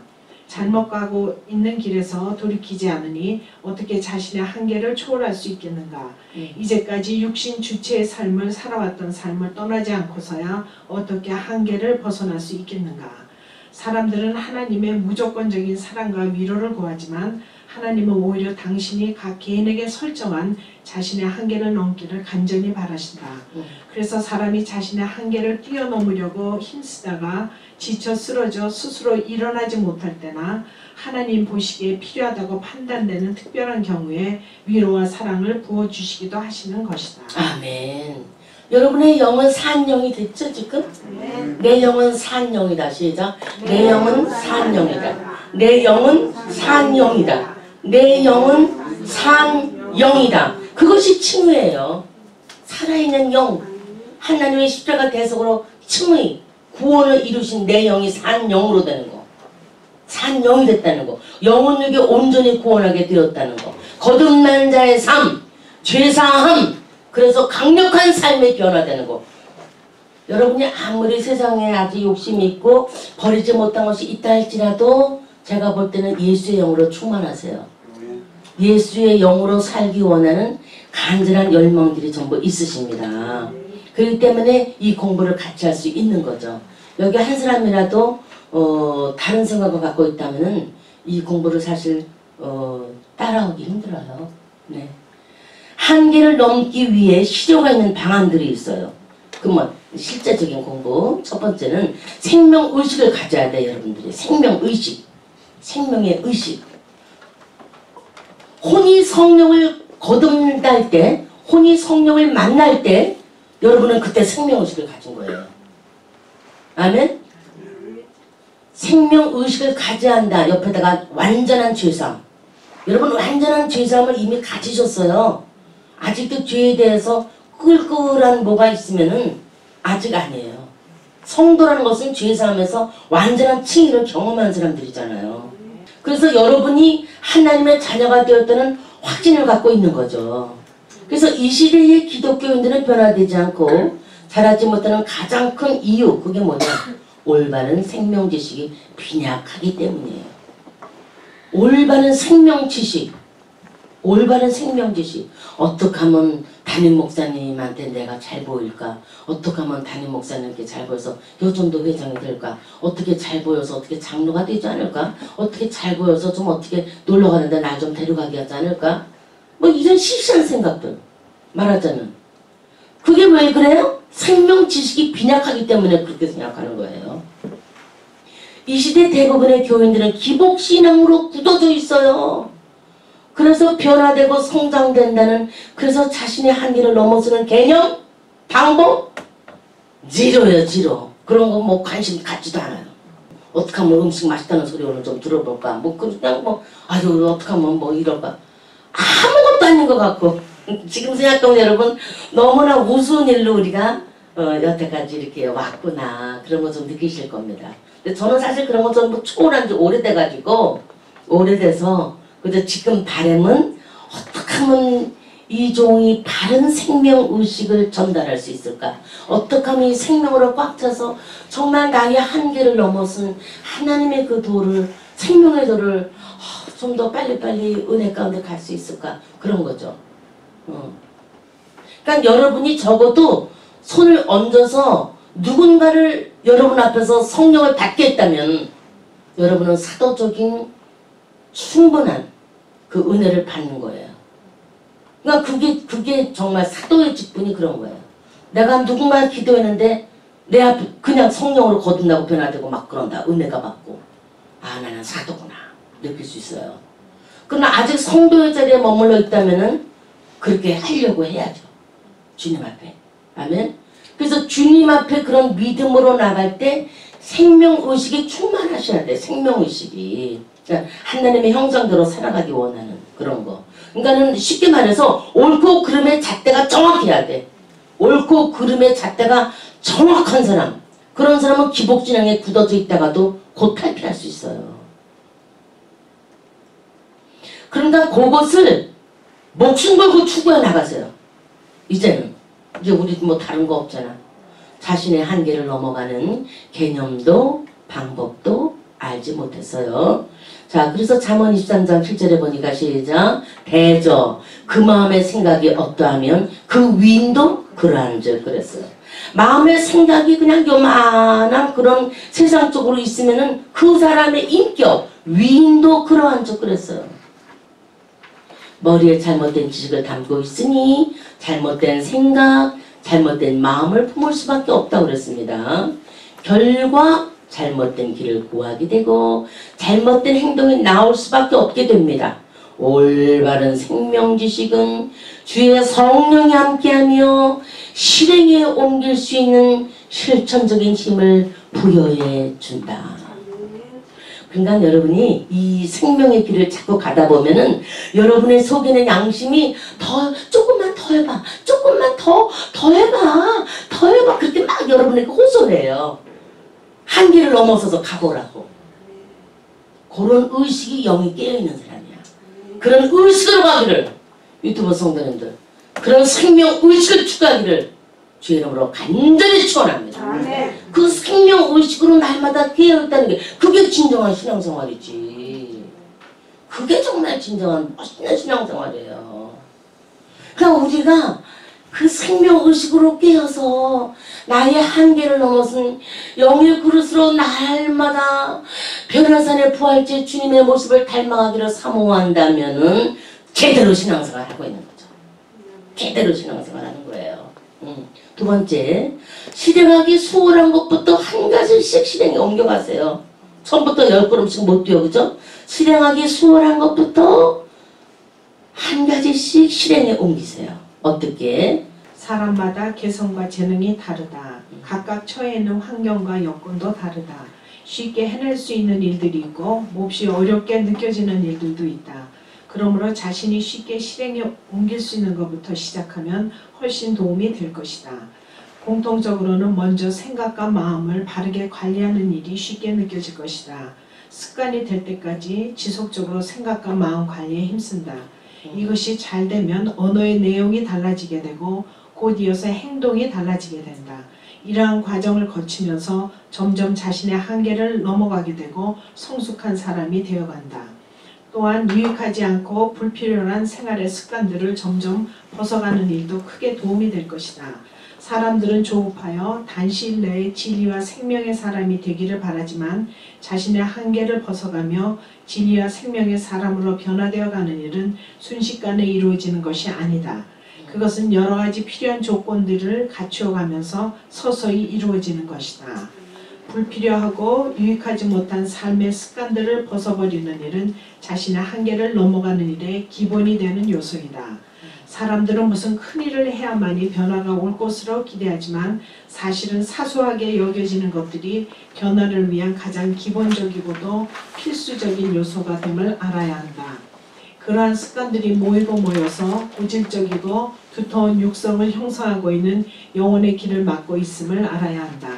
잘못 가고 있는 길에서 돌이키지 않으니 어떻게 자신의 한계를 초월할 수 있겠는가? 이제까지 육신 주체의 삶을 살아왔던 삶을 떠나지 않고서야 어떻게 한계를 벗어날 수 있겠는가? 사람들은 하나님의 무조건적인 사랑과 위로를 구하지만 하나님은 오히려 당신이 각 개인에게 설정한 자신의 한계를 넘기를 간절히 바라신다. 그래서 사람이 자신의 한계를 뛰어넘으려고 힘쓰다가 지쳐 쓰러져 스스로 일어나지 못할 때나 하나님 보시기에 필요하다고 판단되는 특별한 경우에 위로와 사랑을 부어주시기도 하시는 것이다. 아멘. 여러분의 영은 산 영이 됐죠 지금? 내 영은 산 영이다. 시작. 내 영은 산 영이다. 내 영은 산 영이다. 내 영은 산 영이다. 그것이 칭의예요. 살아있는 영. 하나님의 십자가 대속으로 칭의, 구원을 이루신 내 영이 산 영으로 되는 거. 산 영이 됐다는 거. 영혼에게 온전히 구원하게 되었다는 거. 거듭난 자의 삶, 죄사함. 그래서 강력한 삶의 변화되는 거. 여러분이 아무리 세상에 아주 욕심이 있고 버리지 못한 것이 있다 할지라도 제가 볼 때는 예수의 영으로 충만하세요. 예수의 영으로 살기 원하는 간절한 열망들이 전부 있으십니다. 그렇기 때문에 이 공부를 같이 할 수 있는 거죠. 여기 한 사람이라도 다른 생각을 갖고 있다면 이 공부를 사실 따라오기 힘들어요. 네. 한계를 넘기 위해 실효가 있는 방안들이 있어요. 그러면 실제적인 공부 첫 번째는 생명의식을 가져야 돼요. 여러분들이 생명의식, 생명의 의식. 혼이 성령을 거듭날 때, 혼이 성령을 만날 때 여러분은 그때 생명의식을 가진 거예요. 아멘? 생명의식을 가져야 한다. 옆에다가 완전한 죄상. 여러분 완전한 죄사함을 이미 가지셨어요. 아직도 죄에 대해서 끌끌한 뭐가 있으면은 아직 아니에요. 성도라는 것은 죄사함에서 완전한 칭의를 경험한 사람들이잖아요. 그래서 여러분이 하나님의 자녀가 되었다는 확신을 갖고 있는 거죠. 그래서 이 시대의 기독교인들은 변화되지 않고 자라지 못하는 가장 큰 이유, 그게 뭐냐? 올바른 생명 지식이 빈약하기 때문이에요. 올바른 생명 지식, 올바른 생명 지식. 어떻게 하면 담임 목사님한테 내가 잘 보일까? 어떻게 하면 담임 목사님께 잘 보여서 요즘도 회장이 될까? 어떻게 잘 보여서 어떻게 장로가 되지 않을까? 어떻게 잘 보여서 좀 어떻게 놀러 가는데 날 좀 데려가게 하지 않을까? 뭐 이런 시시한 생각들 말하자면. 그게 왜 그래요? 생명 지식이 빈약하기 때문에 그렇게 생각하는 거예요. 이 시대 대부분의 교인들은 기복신앙으로 굳어져 있어요. 그래서 변화되고 성장된다는, 그래서 자신의 한계를 넘어서는 개념, 방법, 지로예요, 지로. 그런 거 뭐 관심 갖지도 않아요. 어떻게 하면 음식 맛있다는 소리 오늘 좀 들어볼까? 뭐 그냥 뭐 아유 어떻게 하면 뭐 이럴까? 아무것도 아닌 것 같고 지금 생각하면 여러분 너무나 우스운 일로 우리가 여태까지 이렇게 왔구나 그런 거 좀 느끼실 겁니다. 근데 저는 사실 그런 거 좀 초월한 지 오래돼가지고 오래돼서 그래서 지금 바람은 어떻게 하면 이 종이 바른 생명의식을 전달할 수 있을까? 어떻게 하면 이 생명으로 꽉 차서 정말 나의 한계를 넘어선 하나님의 그 도를, 생명의 도를 좀 더 빨리빨리 은혜 가운데 갈 수 있을까? 그런 거죠. 그러니까 여러분이 적어도 손을 얹어서 누군가를 여러분 앞에서 성령을 받게 했다면 여러분은 사도적인 충분한 그 은혜를 받는 거예요. 그러니까 그게 정말 사도의 직분이 그런 거예요. 내가 누군가 기도했는데 내 앞에 그냥 성령으로 거듭나고 변화되고 막 그런다. 은혜가 받고 아 나는 사도구나 느낄 수 있어요. 그러나 아직 성도의 자리에 머물러 있다면은 그렇게 하려고 해야죠. 주님 앞에. 아멘. 그래서 주님 앞에 그런 믿음으로 나갈 때 생명의식이 충만하셔야 돼. 생명의식이. 그러니까 하나님의 형상대로 살아가기 원하는 그런 거. 그러니까는 쉽게 말해서 옳고 그름의 잣대가 정확해야 돼. 옳고 그름의 잣대가 정확한 사람. 그런 사람은 기복진앙에 굳어져 있다가도 곧 탈피할 수 있어요. 그러니까 그것을 목숨 걸고 추구해 나가세요. 이제는. 이제 우리 뭐 다른 거 없잖아. 자신의 한계를 넘어가는 개념도 방법도 알지 못했어요. 자, 그래서 잠언 23장 7절에 보니까 시작. 대저 그 마음의 생각이 어떠하면 그 위인도 그러한즉 그랬어요. 마음의 생각이 그냥 요만한 그런 세상적으로 있으면은 그 사람의 인격 위인도 그러한즉 그랬어요. 머리에 잘못된 지식을 담고 있으니 잘못된 생각, 잘못된 마음을 품을 수밖에 없다고 그랬습니다. 결과 잘못된 길을 구하게 되고 잘못된 행동이 나올 수밖에 없게 됩니다. 올바른 생명지식은 주의 성령이 함께하며 실행에 옮길 수 있는 실천적인 힘을 부여해 준다. 그러니까 여러분이 이 생명의 길을 자꾸 가다 보면은 여러분의 속에는 양심이 조금만 더 해봐, 조금만 더 해봐 그렇게 막 여러분에게 호소해요. 한계를 넘어서서 가보라고. 그런 의식이 영이 깨어있는 사람이야. 그런 의식으로 가기를 유튜브 성도님들 그런 생명의식을 추구하기를 주의 이름으로 간절히 축원합니다. 그 생명의식으로 날마다 깨어있다는 게 그게 진정한 신앙생활이지. 그게 정말 진정한 멋있는 신앙생활이에요. 그러니까 우리가 그 생명의식으로 깨어서 나의 한계를 넘어선 영의 그릇으로 날마다 변화산의 부활제 주님의 모습을 닮아가기를 사모한다면은 제대로 신앙생활 하고 있는 거죠. 제대로 신앙생활 하는 거예요. 두 번째, 실행하기 수월한 것부터 한 가지씩 실행에 옮겨가세요. 처음부터 10걸음씩 못 뛰어, 그죠? 실행하기 수월한 것부터 한 가지씩 실행에 옮기세요. 어떻게? 사람마다 개성과 재능이 다르다. 각각 처해 있는 환경과 여건도 다르다. 쉽게 해낼 수 있는 일들이 있고 몹시 어렵게 느껴지는 일들도 있다. 그러므로 자신이 쉽게 실행에 옮길 수 있는 것부터 시작하면 훨씬 도움이 될 것이다. 공통적으로는 먼저 생각과 마음을 바르게 관리하는 일이 쉽게 느껴질 것이다. 습관이 될 때까지 지속적으로 생각과 마음 관리에 힘쓴다. 이것이 잘 되면 언어의 내용이 달라지게 되고 곧 이어서 행동이 달라지게 된다. 이러한 과정을 거치면서 점점 자신의 한계를 넘어가게 되고 성숙한 사람이 되어간다. 또한 유익하지 않고 불필요한 생활의 습관들을 점점 벗어가는 일도 크게 도움이 될 것이다. 사람들은 조급하여 단시일 내에 진리와 생명의 사람이 되기를 바라지만 자신의 한계를 벗어가며 진리와 생명의 사람으로 변화되어 가는 일은 순식간에 이루어지는 것이 아니다. 그것은 여러 가지 필요한 조건들을 갖추어가면서 서서히 이루어지는 것이다. 불필요하고 유익하지 못한 삶의 습관들을 벗어버리는 일은 자신의 한계를 넘어가는 일의 기본이 되는 요소이다. 사람들은 무슨 큰 일을 해야만이 변화가 올 것으로 기대하지만 사실은 사소하게 여겨지는 것들이 변화를 위한 가장 기본적이고도 필수적인 요소가 됨을 알아야 한다. 그러한 습관들이 모이고 모여서 고질적이고 두터운 육성을 형성하고 있는 영혼의 길을 막고 있음을 알아야 한다.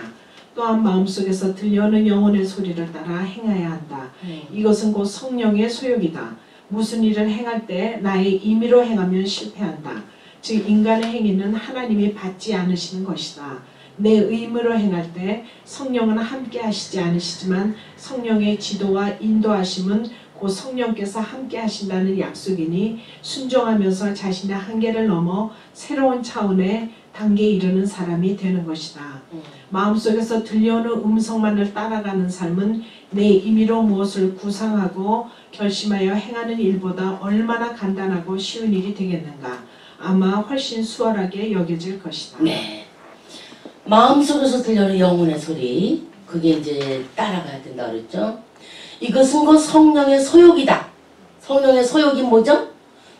또한 마음속에서 들려오는 영혼의 소리를 따라 행해야 한다. 이것은 곧 성령의 소욕이다. 무슨 일을 행할 때 나의 임의로 행하면 실패한다. 즉 인간의 행위는 하나님이 받지 않으시는 것이다. 내 의무로 행할 때 성령은 함께 하시지 않으시지만 성령의 지도와 인도하심은 곧 성령께서 함께 하신다는 약속이니 순종하면서 자신의 한계를 넘어 새로운 차원의 단계에 이르는 사람이 되는 것이다. 마음속에서 들려오는 음성만을 따라가는 삶은 내 임의로 무엇을 구상하고 결심하여 행하는 일보다 얼마나 간단하고 쉬운 일이 되겠는가. 아마 훨씬 수월하게 여겨질 것이다. 네. 마음속에서 들려오는 영혼의 소리, 그게 이제 따라가야 된다 그랬죠. 이것은 곧 성령의 소욕이다. 성령의 소욕이 뭐죠?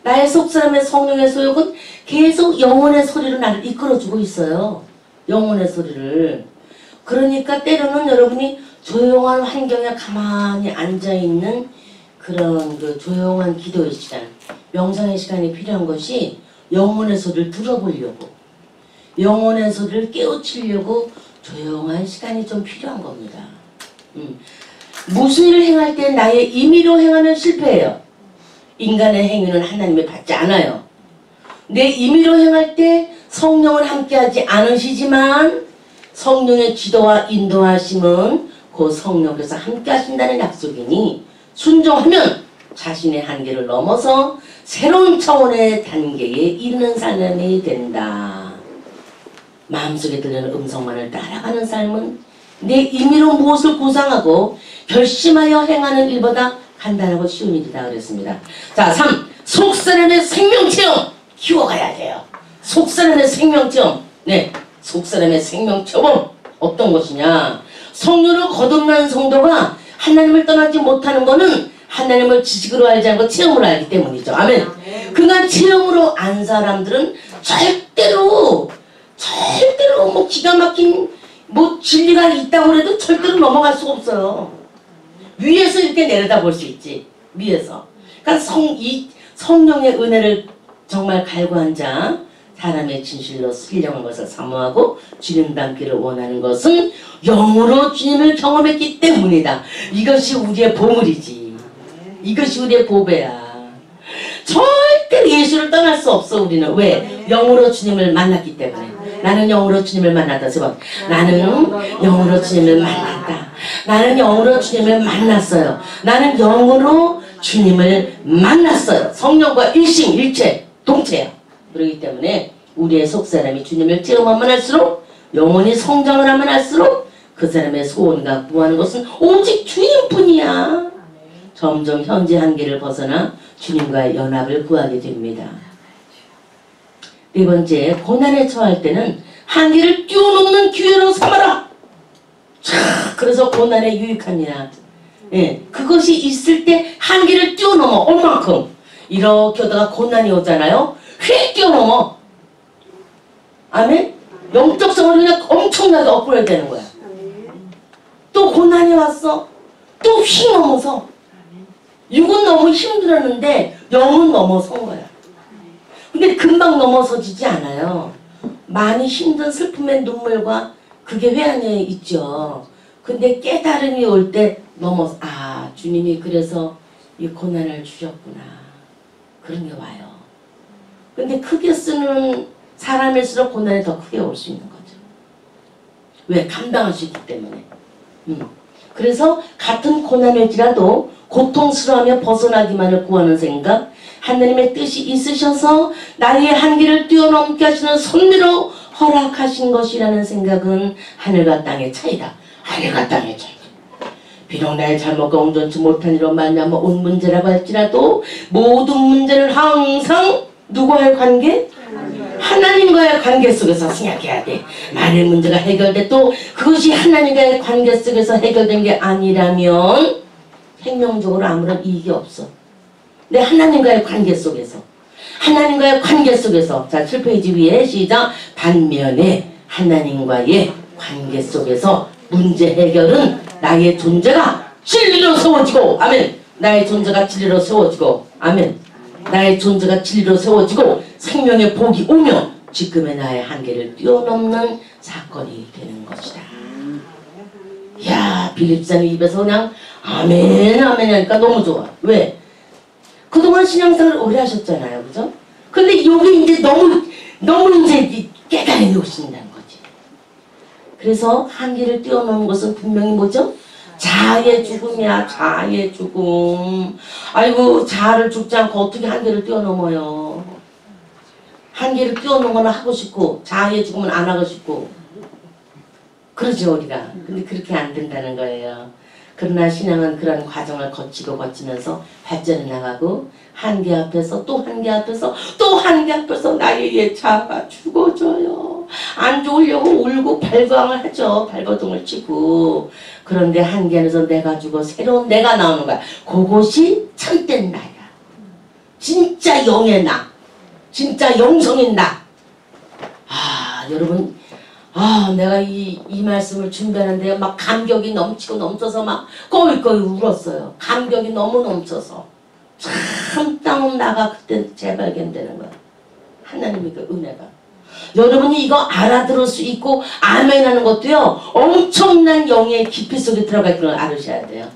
나의 속사람의 성령의 소욕은 계속 영혼의 소리로 나를 이끌어주고 있어요. 영혼의 소리를. 그러니까 때로는 여러분이 조용한 환경에 가만히 앉아있는 그런 그 조용한 기도의 시간, 명상의 시간이 필요한 것이 영혼의 소리를 들어보려고, 영혼의 소리를 깨우치려고 조용한 시간이 좀 필요한 겁니다. 무슨 일을 행할 때 나의 임의로 행하면 실패해요. 인간의 행위는 하나님이 받지 않아요. 내 임의로 행할 때 성령은 함께하지 않으시지만 성령의 지도와 인도하심은 그 성령께서 함께하신다는 약속이니 순종하면 자신의 한계를 넘어서 새로운 차원의 단계에 이르는 사람이 된다. 마음속에 들리는 음성만을 따라가는 삶은 내 임의로 무엇을 구상하고 결심하여 행하는 일보다 간단하고 쉬운 일이다 그랬습니다. 자, 3. 속사람의 생명체험 키워가야 돼요. 속사람의 생명체험. 네, 속사람의 생명체험 어떤 것이냐. 성령을 거듭난 성도가 하나님을 떠나지 못하는 것은 하나님을 지식으로 알지 않고 체험으로 알기 때문이죠. 아멘. 그러니까 체험으로 안 사람들은 절대로 뭐 기가 막힌 뭐 진리가 있다고 해도 절대로 넘어갈 수가 없어요. 위에서 이렇게 내려다볼 수 있지. 위에서. 그러니까 성령의 은혜를 정말 갈구한 자, 사람의 진실로 신령한 것을 사모하고 주님 닮기를 원하는 것은 영으로 주님을 경험했기 때문이다. 이것이 우리의 보물이지. 이것이 우리의 보배야. 절대 예수를 떠날 수 없어 우리는. 왜? 영으로 주님을 만났기 때문에. 나는 영으로 주님을 만났다. 나는 영으로 주님을 만났다. 나는 영으로 주님을 만났어요. 나는 영으로 주님을 만났어요. 성령과 일심일체 동체야. 그렇기 때문에 우리의 속사람이 주님을 체험하면 할수록, 영혼이 성장을 하면 할수록 그 사람의 소원과 구하는 것은 오직 주님뿐이야. 점점 현재 한계를 벗어나 주님과의 연합을 구하게 됩니다. 네 번째, 고난에 처할 때는 한계를 뛰어넘는 기회로 삼아라. 자, 그래서 고난에 유익합니다. 예, 그것이 있을 때 한계를 뛰어넘어. 얼만큼? 이렇게 하다가 고난이 오잖아요. 휙 뛰어넘어. 아멘? 영적성을 그냥 엄청나게 업그레이드 되는 거야. 또 고난이 왔어. 또 휙 넘어서. 육은 너무 힘들었는데 영은 넘어선 거야. 근데 금방 넘어서지지 않아요. 많이 힘든 슬픔의 눈물과 그게 회한에 있죠. 근데 깨달음이 올 때 아, 주님이 그래서 이 고난을 주셨구나. 그런 게 와요. 근데 크게 쓰는 사람일수록 고난이 더 크게 올 수 있는 거죠. 왜? 감당할 수 있기 때문에. 그래서 같은 고난일지라도 고통스러워하며 벗어나기만을 구하는 생각, 하나님의 뜻이 있으셔서 나의 한계를 뛰어넘게 하시는 섭리로 허락하신 것이라는 생각은 하늘과 땅의 차이다. 하늘과 땅의 차이다. 비록 나의 잘못과 온전치 못한 이로 말미암아 온 문제라고 할지라도 모든 문제를 항상 누구와의 관계? 하나님과의 관계 속에서 생각해야 돼. 만일 문제가 해결돼도 그것이 하나님과의 관계 속에서 해결된 게 아니라면 생명적으로 아무런 이익이 없어. 근데 하나님과의 관계 속에서, 하나님과의 관계 속에서, 자 7페이지 위에 시작. 반면에 하나님과의 관계 속에서 문제 해결은 나의 존재가 진리로 세워지고, 아멘. 나의 존재가 진리로 세워지고, 아멘. 나의 존재가 진리로 세워지고 생명의 복이 오며 지금의 나의 한계를 뛰어넘는 사건이 되는 것이다. 이야, 빌립사님 입에서 그냥 아멘 아멘 하니까 너무 좋아. 왜? 그동안 신앙생활을 오래 하셨잖아요. 그죠? 근데 이게 이제 너무 이제 깨달음이 오신다는 거지. 그래서 한계를 뛰어넘는 것은 분명히 뭐죠? 자아의 죽음이야. 자아의 죽음. 아이고, 자아를 죽지 않고 어떻게 한계를 뛰어넘어요. 한계를 뛰어넘는 건 하고 싶고 자아의 죽음은 안 하고 싶고 그러죠 우리가. 근데 그렇게 안 된다는 거예요. 그러나 신앙은 그런 과정을 거치면서 발전해 나가고 한계 앞에서 또 한계 앞에서 또 한계 앞에서 나의 자아가 죽어져요. 안 좋으려고 울고 발광을 하죠. 발버둥을 치고. 그런데 한계 안에서 내가 죽어 새로운 내가 나오는 거야. 그것이 참된 나야. 진짜 영의 나. 진짜 영성인 나. 아 여러분, 내가 이 말씀을 준비하는데 막 감격이 넘치고 넘쳐서 막 꼴꼴 울었어요. 감격이 너무 넘쳐서 참 다운 나가 그때 재발견되는 거야. 하나님의 그 은혜가. 여러분이 이거 알아들을 수 있고 아멘 하는 것도요 엄청난 영의 깊이 속에 들어가 있는 걸 알으셔야 돼요.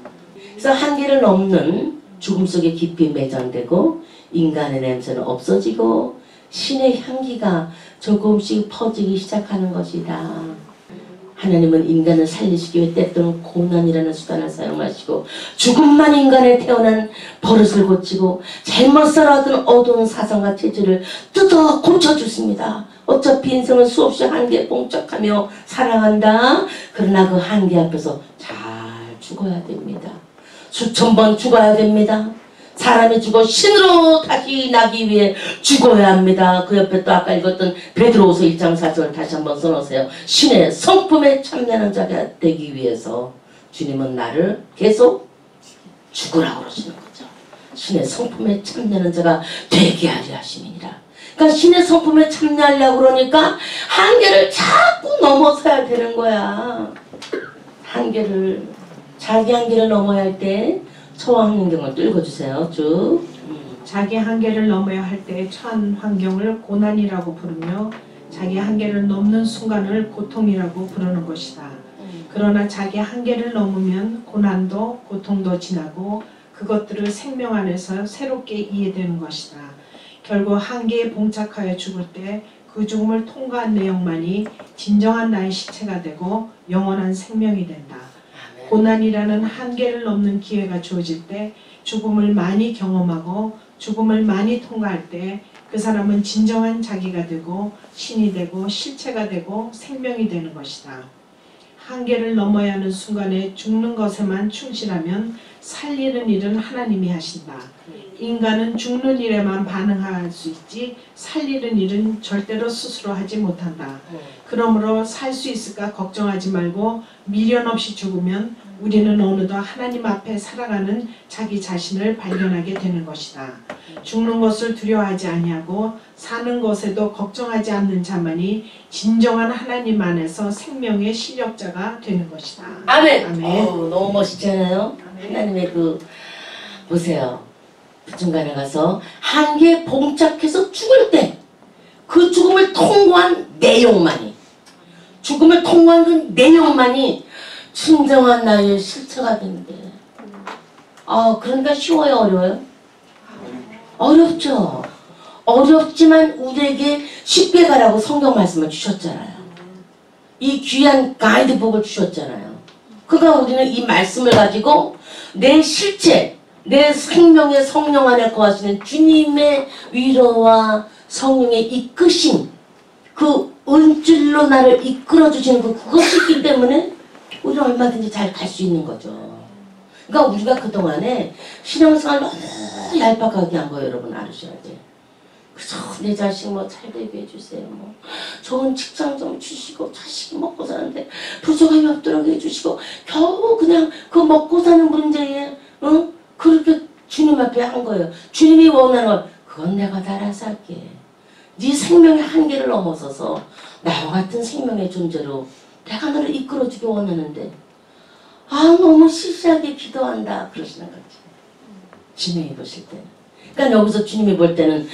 그래서 한계를 넘는 죽음 속에 깊이 매장되고 인간의 냄새는 없어지고 신의 향기가 조금씩 퍼지기 시작하는 것이다. 하나님은 인간을 살리시기 위해 때때로 고난이라는 수단을 사용하시고 죽음만 인간에 태어난 버릇을 고치고 잘못 살아왔던 어두운 사상과 체질을 뜯어 고쳐주십니다. 어차피 인생은 수없이 한계에 봉착하며 살아간다. 그러나 그 한계 앞에서 잘 죽어야 됩니다. 수천 번 죽어야 됩니다. 사람이 죽어 신으로 다시 나기 위해 죽어야 합니다. 그 옆에 또 아까 읽었던 베드로후서 1장 4절 다시 한번 써놓으세요. 신의 성품에 참여하는 자가 되기 위해서 주님은 나를 계속 죽으라고 그러시는 거죠. 신의 성품에 참여하는 자가 되게 하려 하심이니라. 그러니까 신의 성품에 참여하려고 그러니까 한계를 자꾸 넘어서야 되는 거야. 한계를, 자기 한계를 넘어야 할 때 처한 환경을 또 읽어주세요. 쭉. 자기 한계를 넘어야 할 때 처한 환경을 고난이라고 부르며 자기 한계를 넘는 순간을 고통이라고 부르는 것이다. 그러나 자기 한계를 넘으면 고난도 고통도 지나고 그것들을 생명 안에서 새롭게 이해되는 것이다. 결국 한계에 봉착하여 죽을 때 그 죽음을 통과한 내용만이 진정한 나의 시체가 되고 영원한 생명이 된다. 고난이라는 한계를 넘는 기회가 주어질 때 죽음을 많이 경험하고 죽음을 많이 통과할 때 그 사람은 진정한 자기가 되고 신이 되고 실체가 되고 생명이 되는 것이다. 한계를 넘어야 하는 순간에 죽는 것에만 충실하면 살리는 일은 하나님이 하신다. 인간은 죽는 일에만 반응할 수 있지 살리는 일은 절대로 스스로 하지 못한다. 그러므로 살 수 있을까 걱정하지 말고 미련 없이 죽으면 우리는 어느덧 하나님 앞에 살아가는 자기 자신을 발견하게 되는 것이다. 죽는 것을 두려워하지 아니하고 사는 것에도 걱정하지 않는 자만이 진정한 하나님 안에서 생명의 실력자가 되는 것이다. 아멘. 아멘. 너무 멋있잖아요. 하나님의 보세요. 중간에 가서 한계에 봉착해서 죽을 때 그 죽음을 통과한 내용만이, 죽음을 통과한 그 내용만이 진정한 나의 실체가 되는데, 그러니까 쉬워요, 어려워요? 어렵죠. 어렵지만 우리에게 쉽게 가라고 성경 말씀을 주셨잖아요. 이 귀한 가이드북을 주셨잖아요. 그러니까 우리는 이 말씀을 가지고 내 실체, 내 생명의 성령 안에 거하시는 주님의 위로와 성령의 이끄심, 그 은줄로 나를 이끌어주시는 그것이 있기 때문에 우리는 얼마든지 잘 갈 수 있는 거죠. 그러니까 우리가 그동안에 신앙생활 너무 얄팍하게 한 거예요. 여러분 알으셔야 돼요. 그래서 내 자식 뭐 잘 되게 해주세요. 뭐 좋은 직장 좀 주시고 자식이 먹고 사는데 부족함이 없도록 해주시고 겨우 그냥 그 먹고 사는 문제에 그렇게 주님 앞에 한 거예요. 주님이 원하는 걸 그건 내가 다 알아서 할게. 네 생명의 한계를 넘어서서 나와 같은 생명의 존재로 내가 너를 이끌어주기 원하는데 너무 시시하게 기도한다 그러시는 거지. 진행해 보실 때는. 그러니까 여기서 주님이 볼 때는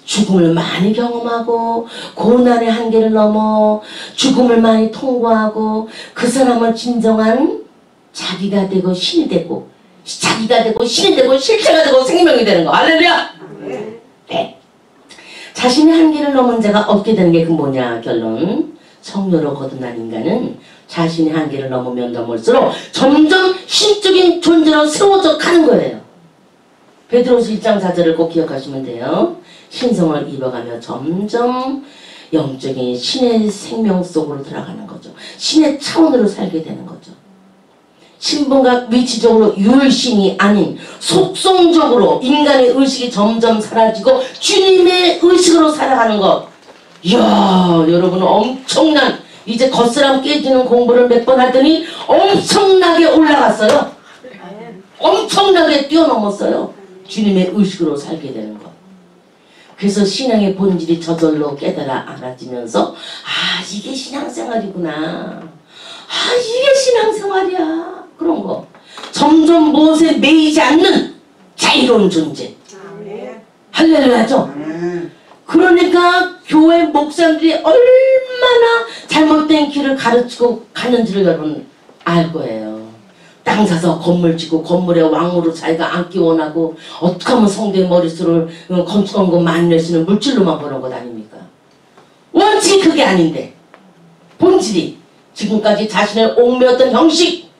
죽음을 많이 경험하고 고난의 한계를 넘어 죽음을 많이 통과하고 그 사람은 진정한 자기가 되고 신이 되고 자기가 되고 신이 되고 실체가 되고 생명이 되는 거. 할렐루야! 네. 자신의 한계를 넘은 자가 없게 되는 게 그 뭐냐 결론. 성료로 거듭난 인간은 자신의 한계를 넘으면 넘을수록 점점 신적인 존재로 세워져 가는 거예요. 베드로서 1장 4절을 꼭 기억하시면 돼요. 신성을 입어가며 점점 영적인 신의 생명 속으로 들어가는 거죠. 신의 차원으로 살게 되는 거죠. 신분과 위치적으로 율신이 아닌 속성적으로 인간의 의식이 점점 사라지고 주님의 의식으로 살아가는 것. 이야, 여러분 엄청난 이제 겉사람 깨지는 공부를 몇 번 하더니 엄청나게 올라갔어요. 엄청나게 뛰어넘었어요. 주님의 의식으로 살게 되는 것. 그래서 신앙의 본질이 저절로 깨달아 알아지면서 이게 신앙생활이구나. 이게 신앙생활이야. 그런 거. 점점 무엇에 매이지 않는 자유로운 존재. 할렐루야죠. 그러니까 교회 목사님들이 얼마나 잘못된 길을 가르치고 가는지를 여러분 알 거예요. 땅 사서 건물 짓고 건물에 왕으로 자기가 앉기 원하고 어떻게 하면 성도의 머릿수를 건축원금 많이 내시는 물질로만 버는 것 아닙니까? 원칙이 그게 아닌데 본질이 지금까지 자신을 옥매었던 형식,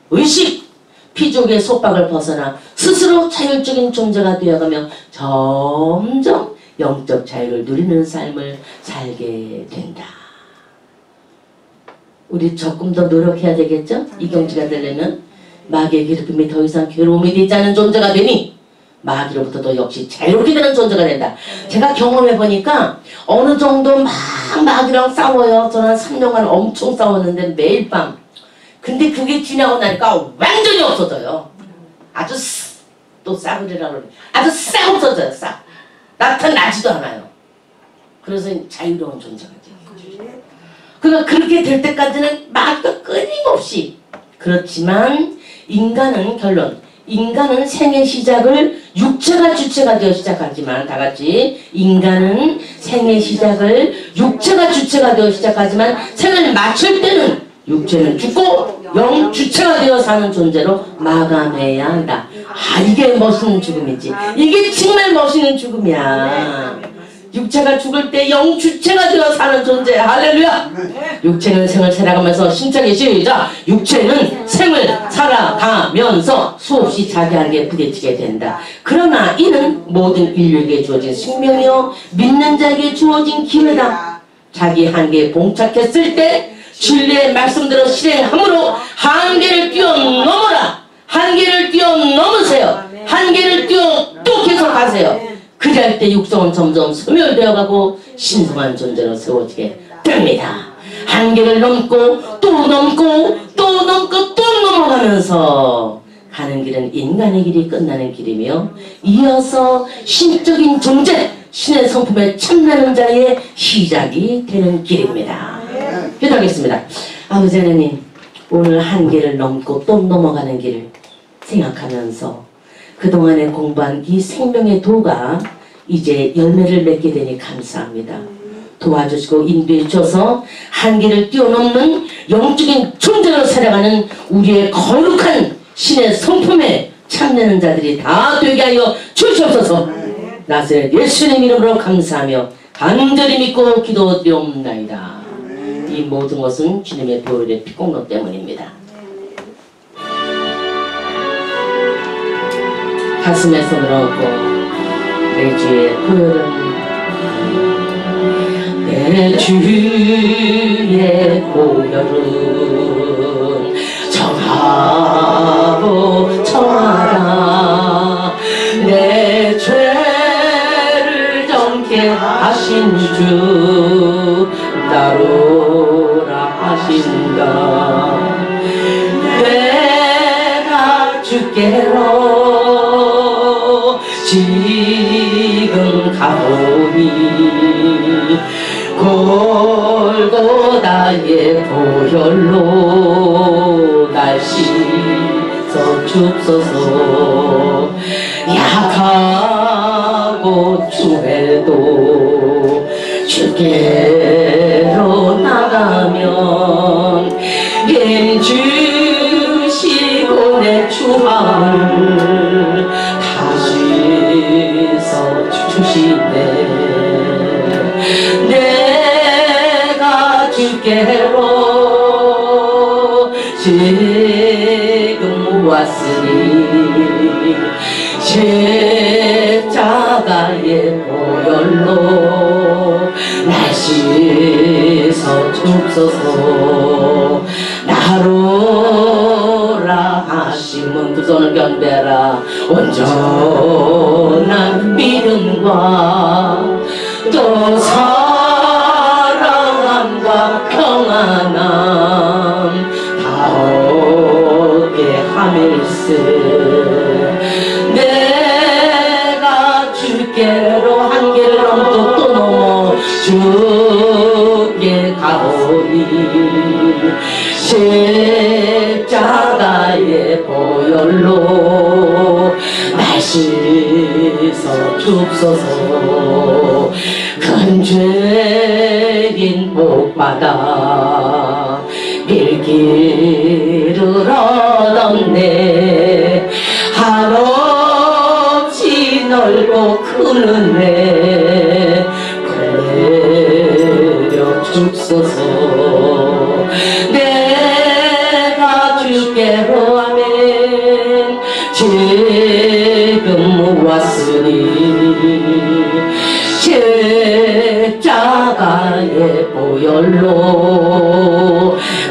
의식, 피족의 속박을 벗어나 스스로 자율적인 존재가 되어가며 점점 영적 자유를 누리는 삶을 살게 된다. 우리 조금 더 노력해야 되겠죠? 이경지가 되려면 마귀의 괴롭힘이 더 이상 괴로움이 되지 않은 존재가 되니 마귀로부터도 역시 자유롭게 되는 존재가 된다. 제가 경험해보니까 어느 정도 막 마귀랑 싸워요. 저는 3년간 엄청 싸웠는데 매일 밤. 근데 그게 지나고 나니까 완전히 없어져요. 아주 또 싸구리라고 그러네. 아주 싹 없어져요. 싹. 나타나지도 않아요. 그래서 자유로운 존재가 돼요. 그러니까 그렇게 될 때까지는 마귀가 끊임없이. 그렇지만 인간은 결론. 인간은 생의 시작을 육체가 주체가 되어 시작하지만 다같이 인간은 생의 시작을 육체가 주체가 되어 시작하지만 생을 마칠 때는 육체는 죽고 영 주체가 되어 사는 존재로 마감해야 한다. 이게 멋있는 죽음이지. 이게 정말 멋있는 죽음이야. 육체가 죽을 때 영 주체가 되어 사는 존재. 할렐루야. 육체는 생을 살아가면서 신차게 시작. 육체는 생을 살아가면서 수없이 자기 한계에 부딪히게 된다. 그러나 이는 모든 인류에게 주어진 숙명이요 믿는 자에게 주어진 기회다. 자기 한계에 봉착했을 때 진리의 말씀대로 실행함으로 한계를 뛰어넘어라. 한계를 뛰어넘으세요. 한계를 또 계속 가세요. 그럴 때 육성은 점점 소멸되어가고 신성한 존재로 세워지게 됩니다. 한계를 넘고 또 넘고 또 넘고 또 넘어가면서 가는 길은 인간의 길이 끝나는 길이며 이어서 신적인 존재, 신의 성품에 참나는 자의 시작이 되는 길입니다. 기도하겠습니다. 아버지 하나님, 오늘 한계를 넘고 또 넘어가는 길을 생각하면서 그동안에 공부한 이 생명의 도가 이제 열매를 맺게 되니 감사합니다. 도와주시고 인도해 주셔서 한계를 뛰어넘는 영적인 존재로 살아가는 우리의 거룩한 신의 성품에 참내는 자들이 다 되게 하여 주시옵소서. 나사렛 예수님 이름으로 감사하며 간절히 믿고 기도드리옵나이다. 이 모든 것은 주님의 보혈의 피공로 때문입니다. 가슴에 손을 얹고 내 주의 보혈은 내 주의 보혈은 정하고 정하다. 내 죄를 정케 하신 주 나로라 하신다. 내가 주께로 지금 가오니 골고다의 보혈로 날 씻어 주소서. 약하고 추해도 주께로 나가면 겐 주시고 내 추함을 다시 서 주시네. 내가 주께로 지금 왔으니 십자가의 보혈로 날 씻어 주소서. 나로라 하심은 두 손을 견배라. 온전한 믿음과 또 사랑함과 평안함 다 얻게 함일세. 내가 주께로 한계를 넘고 또 넘어 주께 가오니 십자가의 보혈로 날 씻어 주소서. 큰 죄인 복받아 밀기를 얻었네. 한없이 넓고 큰 은혜 내려 주소서. 내가 주께로 아멘 지금 왔으니 십자가의 보혈로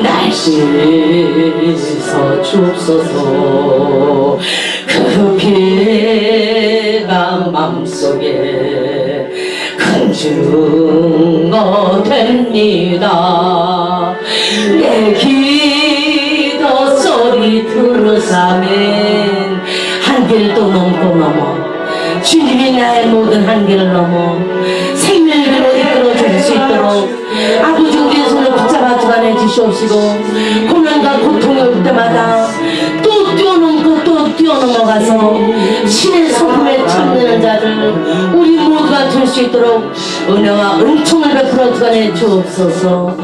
날 씻어 주소서. 그 피가 맘속에 큰 증거 됩니다. 내 기도 소리 들으사면 한계를 또 넘고 넘어 주님이 나의 모든 한계를 넘어 생명으로 이끌어 줄 수 있도록 아버지 우리의 손을 붙잡아 주관해 주시옵시고 고난과 고통이 올 때마다 또 뛰어넘고 또 뛰어넘어가서 신의 성품에 참는 자들 우리 모두가 될 수 있도록 은혜와 은총을 베풀어 주관해 주옵소서.